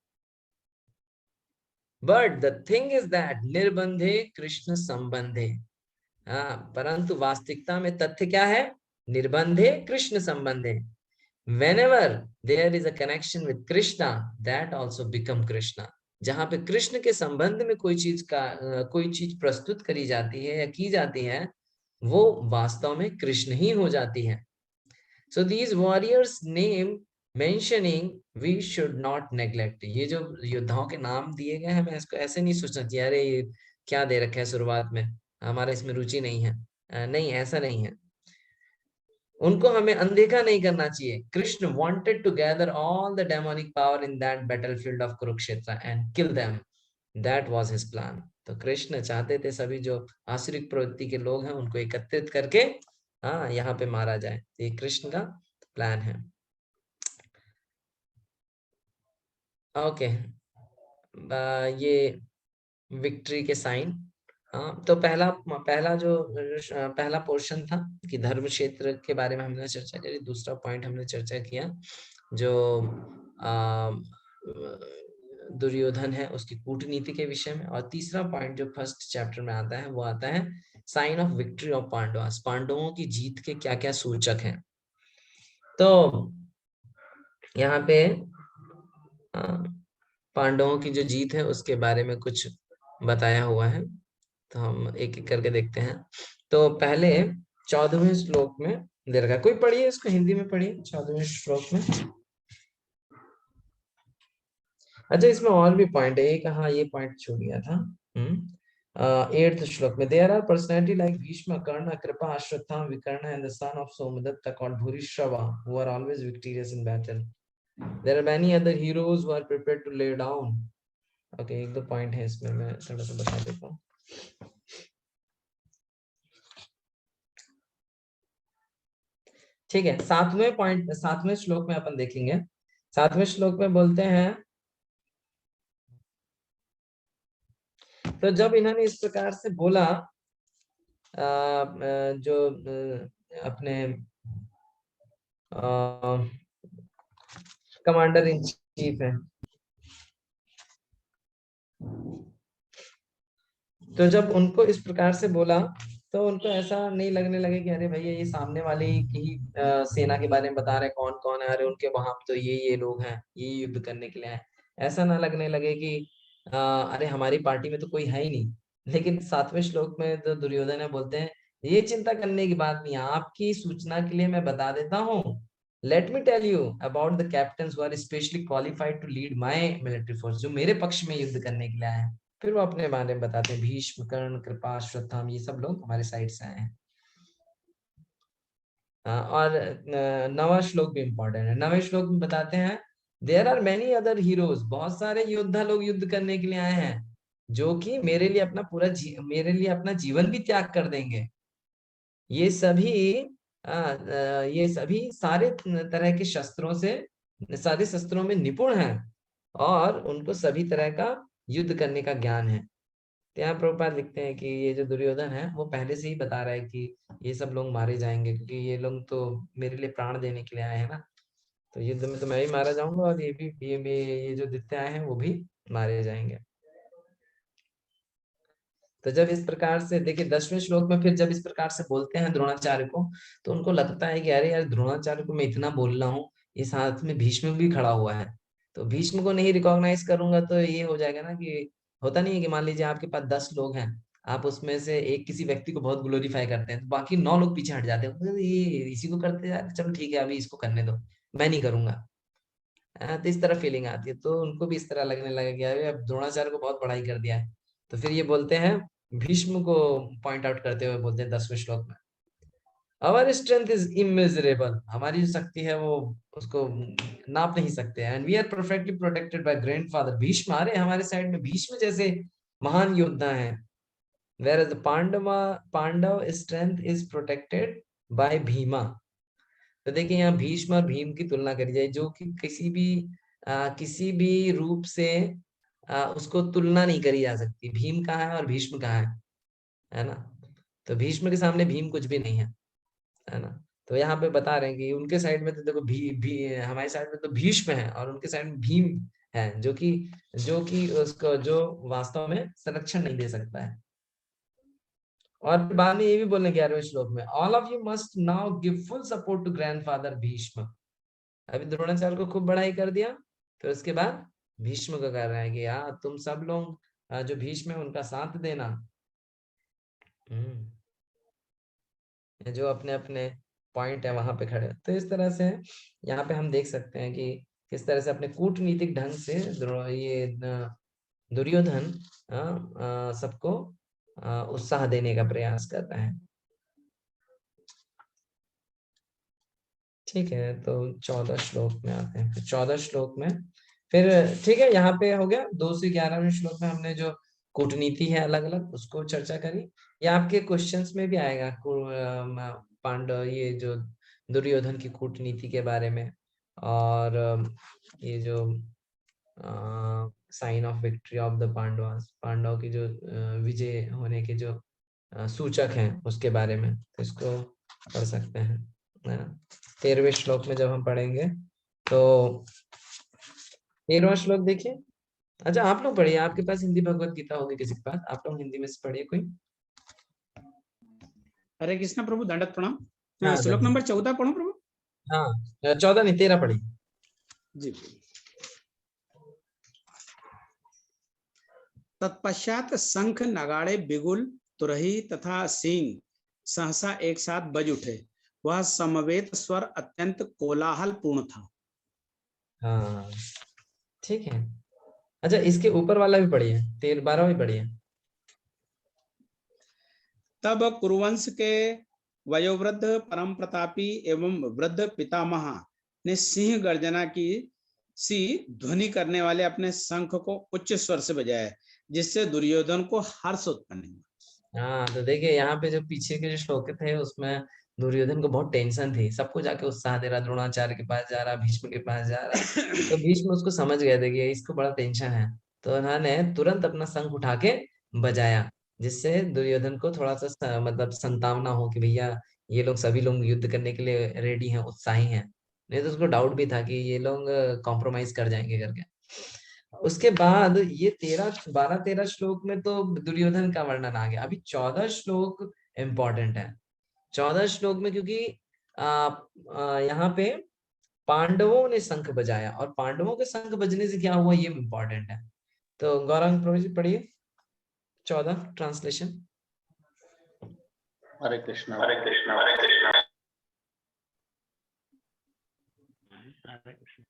But the thing is that निर्बंधे Krishna संबंधे। हाँ, परंतु वास्तविकता में तथ्य क्या है? निर्बंधे Krishna संबंधे। Whenever there is a connection with Krishna, that also become Krishna. जहाँ पे कृष्ण के संबंध में कोई चीज प्रस्तुत करी जाती है या की जाती है, वो वास्तव में कृष्ण ही हो जाती है। So these warriors name mentioning we should not neglect. ये जो योद्धाओं के नाम दिए गए हैं, हमें इसको ऐसे नहीं सोचना चाहिए अरे ये क्या दे रखा है शुरुआत में, हमारा इसमें रुचि नहीं है। नहीं, ऐसा नहीं है। उनको हमें अनदेखा नहीं करना चाहिए। Krishna wanted to gather all the demonic power in that battlefield of Kurukshetra and kill them. That was his plan. तो कृष्ण चाहते थे सभी जो आसुरिक प्रवृत्ति के लोग हैं उनको एकत्रित करके यहाँ पे मारा जाए। ये कृष्ण का प्लान है। ओके, ये विक्ट्री के साइन। तो पहला पोर्शन था कि धर्म क्षेत्र के बारे में हमने चर्चा करी। दूसरा पॉइंट हमने चर्चा किया जो दुर्योधन है उसकी कूटनीति के विषय में। और तीसरा पॉइंट जो फर्स्ट चैप्टर में आता है वो आता है sign of victory of Pandavas. पांडवों की जीत के क्या क्या सूचक हैं। तो यहाँ पे पांडवों की जो जीत है उसके बारे में कुछ बताया हुआ है, तो हम एक एक करके देखते हैं। तो पहले 14वें श्लोक में दे रखा है, कोई पढ़िए इसको, हिंदी में पढ़िए 14वें श्लोक में। अच्छा, इसमें और भी पॉइंट है एक, हाँ ये पॉइंट छूट गया था। 8th श्लोक में there are personality like Bhishma, Karna, Kripa, Ashwatthama, Vikarna and the son of Somadatta called Bhurishrava who are always victorious in battle. There are many other heroes who are prepared to lay down. Okay, एक दो पॉइंट है इसमें, मैं थोड़ा सा बता देता हूँ। ठीक है, 7वें श्लोक में अपन देखेंगे। 7वें श्लोक में बोलते हैं, तो जब इन्होंने इस प्रकार से बोला जो अपने कमांडर इन चीफ है, तो जब उनको इस प्रकार से बोला तो उनको ऐसा नहीं लगने लगे कि अरे भैया ये सामने वाले की ही सेना के बारे में बता रहे कौन कौन है, अरे उनके वहां तो ये लोग हैं, ये युद्ध करने के लिए हैं। ऐसा ना लगने लगे कि अरे हमारी पार्टी में तो कोई है ही नहीं। लेकिन 7वें श्लोक में तो दुर्योधन है बोलते हैं ये चिंता करने की बात नहीं, आपकी सूचना के लिए मैं बता देता हूँ। Let me tell you about the captains who are specially qualified to lead my military force, जो मेरे पक्ष में युद्ध करने के लिए आए हैं। फिर वो अपने बारे में बताते हैं, भीष्म, कर्ण, कृपा, अश्वत्थामा, ये सब लोग हमारे साइड से आए हैं। और 9वां श्लोक भी इम्पोर्टेंट है। 9वें श्लोक में बताते हैं there are many other heroes, बहुत सारे योद्धा लोग युद्ध करने के लिए आए हैं जो कि मेरे लिए अपना जीवन भी त्याग कर देंगे। ये सभी सारे तरह के सारे शस्त्रों में निपुण हैं और उनको सभी तरह का युद्ध करने का ज्ञान है। तो यहाँ प्रभुपाद लिखते हैं कि ये जो दुर्योधन है वो पहले से ही बता रहा है कि ये सब लोग मारे जाएंगे, क्योंकि ये लोग तो मेरे लिए प्राण देने के लिए आए हैं ना, तो युद्ध में तो मैं भी मारा जाऊंगा और ये जो दैत्य आए हैं वो भी मारे जाएंगे। तो जब इस प्रकार से देखिए 10वें श्लोक में फिर जब इस प्रकार से बोलते हैं द्रोणाचार्य को, तो उनको लगता है कि अरे यार द्रोणाचार्य को मैं इतना बोल रहा हूँ, इस हाथ में भीष्म भी खड़ा हुआ है, तो भीष्म को नहीं रिकॉग्नाइज करूंगा तो ये हो जाएगा ना कि होता नहीं है कि मान लीजिए आपके पास 10 लोग हैं, आप उसमें से एक किसी व्यक्ति को बहुत ग्लोरीफाई करते हैं तो बाकी 9 लोग पीछे हट जाते हैं, ये इसी को करते जा रहे, चलो ठीक है अभी इसको करने दो, मैं नहीं करूंगा। तो इस तरह फीलिंग आती है, तो उनको भी इस तरह लगने लगा कि अरे अब द्रोणाचार्य को बहुत बड़ाई कर दिया है। तो फिर ये बोलते हैं, भीष्म को पॉइंट आउट करते हुए बोलते हैं 10वें श्लोक में, आवर स्ट्रेंथ इज इमेजरेबल, हमारी जो शक्ति है वो उसको नाप नहीं सकते, and we are perfectly protected by grandfather Bhishma, अरे हमारे साइड में भीष्म जैसे महान योद्धा हैं। Whereas the Pandav strength is protected by Bhima. तो देखिए यहाँ भीष्म और भीम की तुलना करी जाए, जो कि किसी भी रूप से उसको तुलना नहीं करी जा सकती। भीम कहाँ है और भीष्म कहाँ है ना? तो भीष्म के सामने भीम कुछ भी नहीं है ना? तो यहाँ पे बता रहे हैं कि उनके साइड में तो देखो हमारे साइड में तो भीष्म है और उनके साइड में भीम है, जो कि उसको जो वास्तव में संरक्षण नहीं दे सकता है। और बाद में ये भी बोलने 11वें श्लोक में, all of you must now give full support to grandfather Bhishma. अभी द्रोणाचार्य को खूब बड़ाई कर दिया, फिर उसके बाद भीष्म को कर रहा है कि यार तुम सब लोग जो भीष्म है उनका साथ देना। जो अपने अपने पॉइंट है वहां पे खड़े। तो इस तरह से यहाँ पे हम देख सकते हैं कि किस तरह से अपने कूटनीतिक ढंग से ये दुर्योधन सबको उत्साह देने का प्रयास करता है। ठीक है, तो 14 श्लोक में आते हैं। 14 श्लोक में फिर ठीक है, यहाँ पे हो गया 2 से 11वें श्लोक में हमने जो कूटनीति है अलग अलग उसको चर्चा करी। ये आपके क्वेश्चंस में भी आएगा पांडव ये जो दुर्योधन की कूटनीति के बारे में, और ये जो sign of victory of the Pandava की जो विजय होने के जो सूचक हैं उसके बारे में, तो इसको पढ़ सकते हैं। 13वें श्लोक में जब हम पढ़ेंगे तो 13वां श्लोक देखिए। अच्छा आप लोग पढ़िए, आपके पास हिंदी भगवत गीता होगी किसी के पास, आप लोग हिंदी में से पढ़िए कोई। हरे कृष्ण प्रभु, दंडवत प्रणाम। श्लोक नंबर 14 पढ़ो प्रभु। हाँ 14 नहीं 13 पढ़िए जी। तत्पश्चात शंख नगाड़े बिगुल तुरही तथा सींग सहसा एक साथ बज उठे, वह समवेत स्वर अत्यंत कोलाहल पूर्ण था। हाँ ठीक है। अच्छा इसके ऊपर वाला भी पढ़िए, 12 भी पढ़िए। तब कुरुवंश के वयोवृद्ध परम प्रतापी एवं वृद्ध पितामह ने सिंह गर्जना की सी ध्वनि करने वाले अपने शंख को उच्च स्वर से बजाया, जिससे दुर्योधन को हर्ष उत्पन्न हुआ। हाँ तो देखिए यहाँ पे जो पीछे के जो श्लोक थे उसमें दुर्योधन को बहुत टेंशन थी, सबको जाके उत्साह दे रहा, द्रोणाचार्य के पास जा रहा, भीष्म के पास जा रहा। तो भीष्म उसको समझ गए थे कि इसको बड़ा टेंशन है, तो उन्होंने तुरंत अपना शंख उठा के बजाया, जिससे दुर्योधन को थोड़ा सा मतलब संतावना हो कि भैया ये लोग सभी लोग युद्ध करने के लिए रेडी हैं, उत्साही हैं। नहीं तो उसको डाउट भी था कि ये लोग कॉम्प्रोमाइज कर जाएंगे करके। उसके बाद ये 12-13 श्लोक में तो दुर्योधन का वर्णन आ गया। अभी 14 श्लोक इम्पोर्टेंट है। 14 श्लोक में क्योंकि यहाँ पे पांडवों ने शंख बजाया और पांडवों के शंख बजने से क्या हुआ ये इम्पोर्टेंट है। तो गौरंग प्रभु जी पढ़िए 14 ट्रांसलेशन। हरे कृष्णा हरे कृष्णा हरे कृष्णा हरे कृष्णा।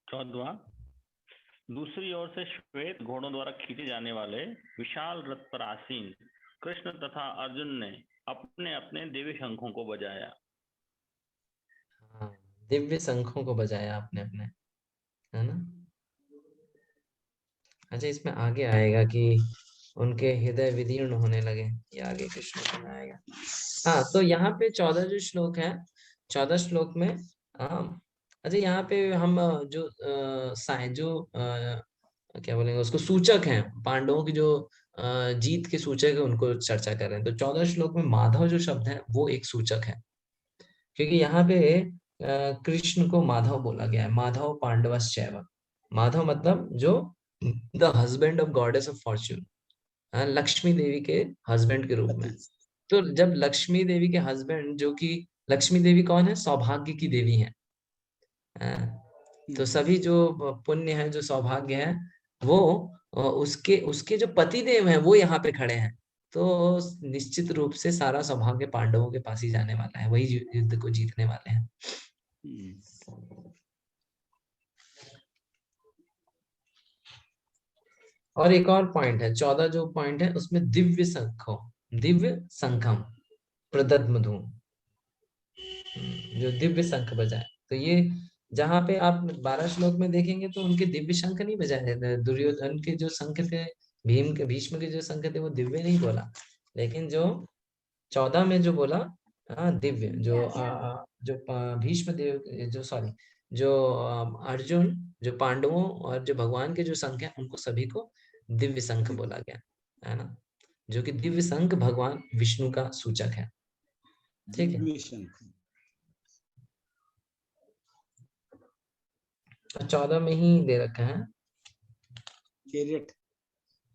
14वां, दूसरी ओर से श्वेत घोड़ों द्वारा खींचे जाने वाले विशाल रथ पर आसीन कृष्ण तथा अर्जुन ने अपने अपने दिव्य शंखों को बजाया। हाँ, दिव्य शंखों को बजाया अपने अपने, है ना। अच्छा इसमें आगे आएगा कि उनके हृदय विदीर्ण होने लगे, ये आगे के श्लोक में आएगा। हाँ तो यहाँ पे 14 जो श्लोक है, 14 श्लोक में अच्छा यहाँ पे हम जो क्या बोलेंगे उसको सूचक हैं, पांडवों की जो जीत के सूचक है उनको चर्चा कर रहे हैं। तो 14 श्लोक में माधव जो शब्द है वो एक सूचक है, क्योंकि यहाँ पे कृष्ण को माधव बोला गया है, माधव पांडवश्चैव। माधव मतलब जो the husband of goddess of fortune, Lakshmi Devi के हस्बैंड के रूप में। तो जब लक्ष्मी देवी के हस्बैंड, जो कि लक्ष्मी देवी कौन है, सौभाग्य की देवी है। तो सभी जो पुण्य है, जो सौभाग्य है, वो उसके उसके जो पति देव हैं वो यहाँ पे खड़े हैं, तो निश्चित रूप से सारा सौभाग्य पांडवों के पास ही जाने वाला है, वही युद्ध को जीतने वाले हैं। और एक और पॉइंट है, 14 जो पॉइंट है उसमें दिव्य शंखो, दिव्य शंखम प्रदद्मधु, जो दिव्य शंख बजाए। तो ये जहाँ पे आप 12 श्लोक में देखेंगे तो उनके दिव्य शंख नहीं बजाए, दुर्योधन के जो शंख थे, भीष्म के जो शंख थे वो दिव्य नहीं बोला, लेकिन जो 14 में जो बोला दिव्य, जो भीष्म देव जो सॉरी जो अर्जुन, जो पांडवों और जो भगवान के जो शंख हैं उनको सभी को दिव्य शंख बोला गया है ना, जो कि दिव्य शंख भगवान विष्णु का सूचक है। ठीक है, 14 में ही दे रखा है चैरियट,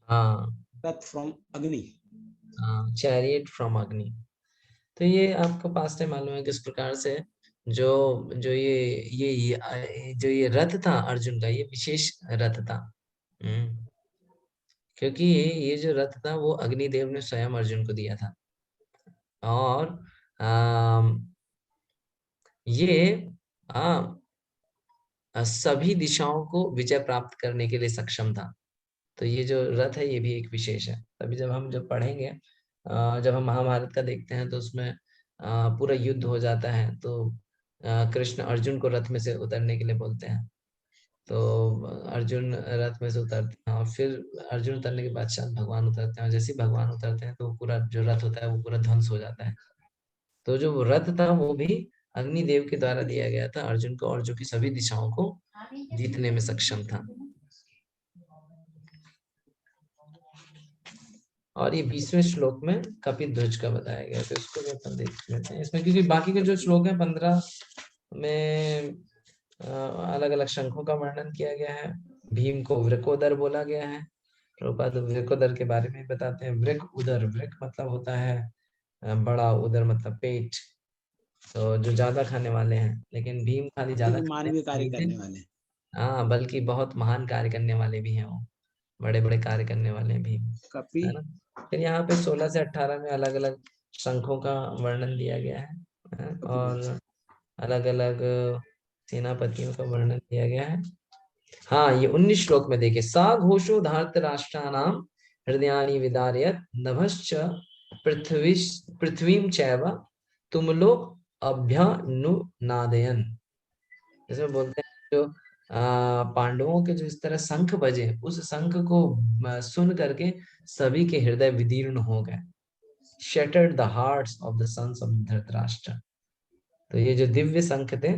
हाँ, फ्रॉम अग्नि, चैरियट फ्रॉम अग्नि। तो ये आपको पास टाइम मालूम है किस प्रकार से जो जो जो ये रथ था अर्जुन का, ये विशेष रथ था। क्योंकि ये जो रथ था वो अग्निदेव ने स्वयं अर्जुन को दिया था, और ये सभी दिशाओं को विजय प्राप्त करने के लिए सक्षम था। तो ये जो रथ है ये भी एक विशेष है। तभी जब पढ़ेंगे, जब हम महाभारत का देखते हैं तो उसमें पूरा युद्ध हो जाता है, तो कृष्ण अर्जुन को रथ में से उतरने के लिए बोलते हैं, तो अर्जुन रथ में से उतरते हैं, और फिर अर्जुन उतरने के बाद शायद भगवान उतरते हैं, और जैसे ही भगवान उतरते हैं तो पूरा जो रथ होता है वो पूरा ध्वंस हो जाता है। तो जो रथ था वो भी अग्निदेव के द्वारा दिया गया था अर्जुन को, और जो कि सभी दिशाओं को जीतने में सक्षम था। और ये 20वें श्लोक में कपिध्वज का बताया गया, तो इसको भी अपन देख लेते हैं इसमें, क्योंकि बाकी के जो श्लोक है 15 में अलग अलग शंखों का वर्णन किया गया है। भीम को वृकोदर बोला गया है, प्रभुपाद वृकोदर के बारे में बताते हैं। वृक उदर, वृक मतलब होता है बड़ा, उदर मतलब पेट, तो जो ज्यादा खाने वाले हैं, लेकिन भीम खाली ज्यादा मानवीय कार्य करने वाले, हाँ, बल्कि बहुत महान कार्य करने वाले भी हैं, वो बड़े बड़े कार्य करने वाले हैं भीम, है ना। फिर यहाँ पे 16 से 18 में अलग अलग शंखों का वर्णन दिया गया है, और अलग अलग सेनापतियों का वर्णन दिया गया है। हाँ, ये 19 श्लोक में देखिए, सा घोषो धार्तराष्ट्राणाम हृदयानि विदारयत नभश्च पृथ्वीम चैव तुमलो अभ्यानुनादयन। इसमें बोलते हैं जो पांडवों के जो इस तरह शंख बजे, उस शंख को सुन करके सभी के हृदय विदीर्ण हो गए। Shattered the hearts of the sons of Dhritarashtra. तो ये जो दिव्य शंख थे,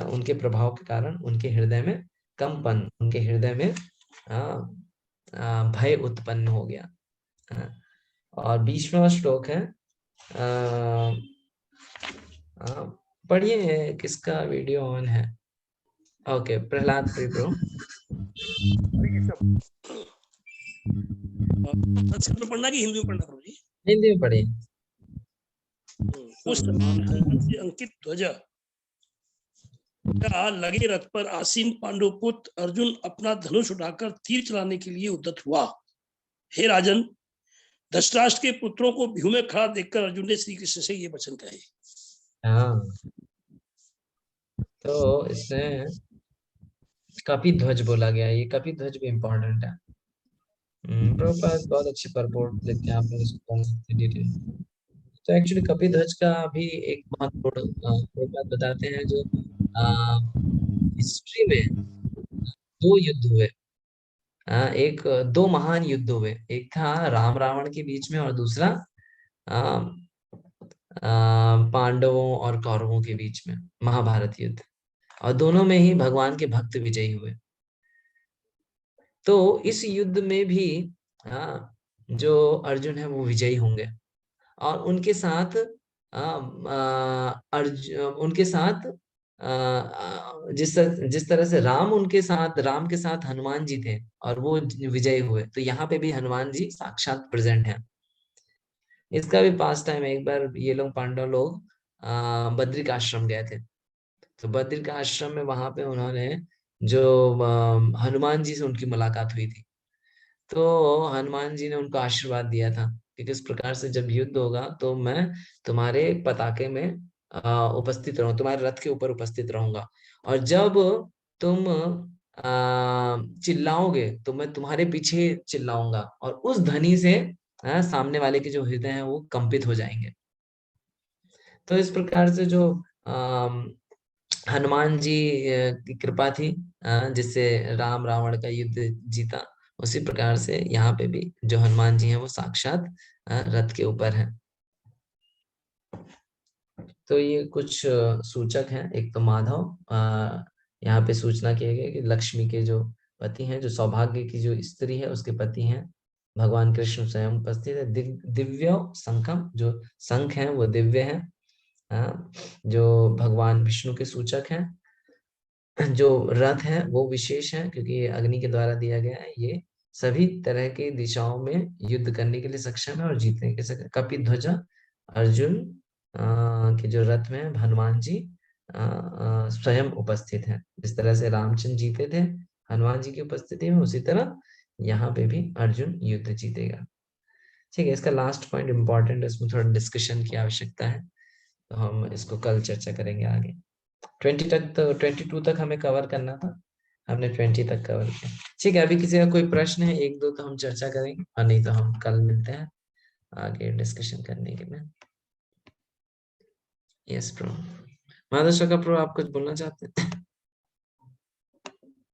उनके प्रभाव के कारण उनके हृदय में कंपन, उनके हृदय में भय उत्पन्न हो गया। और 20वां श्लोक है, पढ़िए, किसका वीडियो ऑन है? ओके, प्रहलाद प्रिब्रो। पढ़ना कि हिंदी में पढ़ना प्रभु जी? हिंदी में पढ़िए। से अंकित ध्वजा का लगे रथ पर आसीन पांडव पुत्र अर्जुन अपना धनुष उठाकर तीर चलाने के लिए उद्यत हुआ। हे राजन, धृतराष्ट्र के पुत्रों को व्यूह में खड़ा देखकर अर्जुन ने श्री कृष्ण से ये वचन कहे। हाँ, तो इसमें कपिध्वज बोला गया, ये कपिध्वज भी इम्पोर्टेंट है। प्रभुपाद बहुत अच्छे परपोर्ट लिखते हैं, आप लोग इसको पढ़ सकते हैं डिटेल। तो एक्चुअली कपिध्वज का भी एक महत्वपूर्ण बात बताते हैं, जो हिस्ट्री में 2 युद्ध हुए, दो महान युद्ध हुए। एक था राम रावण के बीच में, और दूसरा पांडवों और कौरवों के बीच में, महाभारत युद्ध। और दोनों में ही भगवान के भक्त विजयी हुए। तो इस युद्ध में भी जो अर्जुन है वो विजयी होंगे, और उनके साथ जिस तरह से राम के साथ हनुमान जी थे और वो विजयी हुए, तो यहाँ पे भी हनुमान जी साक्षात प्रेजेंट हैं। इसका भी पास टाइम, एक बार ये लोग पांडव लोग बद्रिक आश्रम गए थे। तो बद्रिक आश्रम में वहां पे उन्होंने जो हनुमान जी से उनकी मुलाकात हुई थी। तो हनुमान जी ने उनको आशीर्वाद दिया था कि किस प्रकार से जब युद्ध होगा तो मैं तुम्हारे पताके में उपस्थित रहूं, तुम्हारे रथ के ऊपर उपस्थित रहूंगा, और जब तुम चिल्लाओगे तो मैं तुम्हारे पीछे चिल्लाऊंगा, और उस ध्वनि से सामने वाले के जो हृदय हैं वो कंपित हो जाएंगे। तो इस प्रकार से जो हनुमान जी की कृपा थी, जिससे राम रावण का युद्ध जीता, उसी प्रकार से यहाँ पे भी जो हनुमान जी हैं वो साक्षात रथ के ऊपर हैं। तो ये कुछ सूचक हैं। एक तो माधव, यहाँ पे सूचना किए गए कि लक्ष्मी के जो पति हैं, जो सौभाग्य की जो स्त्री है उसके पति हैं, भगवान कृष्ण स्वयं उपस्थित है। दिव्य शंखम, जो शंख हैं वो दिव्य हैं, जो भगवान विष्णु के सूचक हैं। जो रथ है वो विशेष है क्योंकि ये अग्नि के द्वारा दिया गया है। ये सभी तरह की दिशाओं में युद्ध करने के लिए सक्षम है और जीतने के सक्षम। कपिध्वजा अर्जुन के जो रथ में हनुमान जी स्वयं उपस्थित हैं। जिस तरह से रामचंद्र जीते थे हनुमान जी की उपस्थिति में, उसी तरह यहाँ पे भी अर्जुन युद्ध जीतेगा। ठीक है, इसका लास्ट पॉइंट इंपॉर्टेंट है, इसमें थोड़ा डिस्कशन की आवश्यकता है, तो हम इसको कल चर्चा करेंगे आगे। 20 तक तो 22 तक हमें कवर करना था, हमने 20 तक कवर किया। ठीक है, अभी किसी का कोई प्रश्न है, एक दो तो हम चर्चा करेंगे, और नहीं तो हम कल मिलते हैं आगे डिस्कशन करने के लिए। यस प्रो, माधव शका प्रो, आप कुछ बोलना चाहते हैं?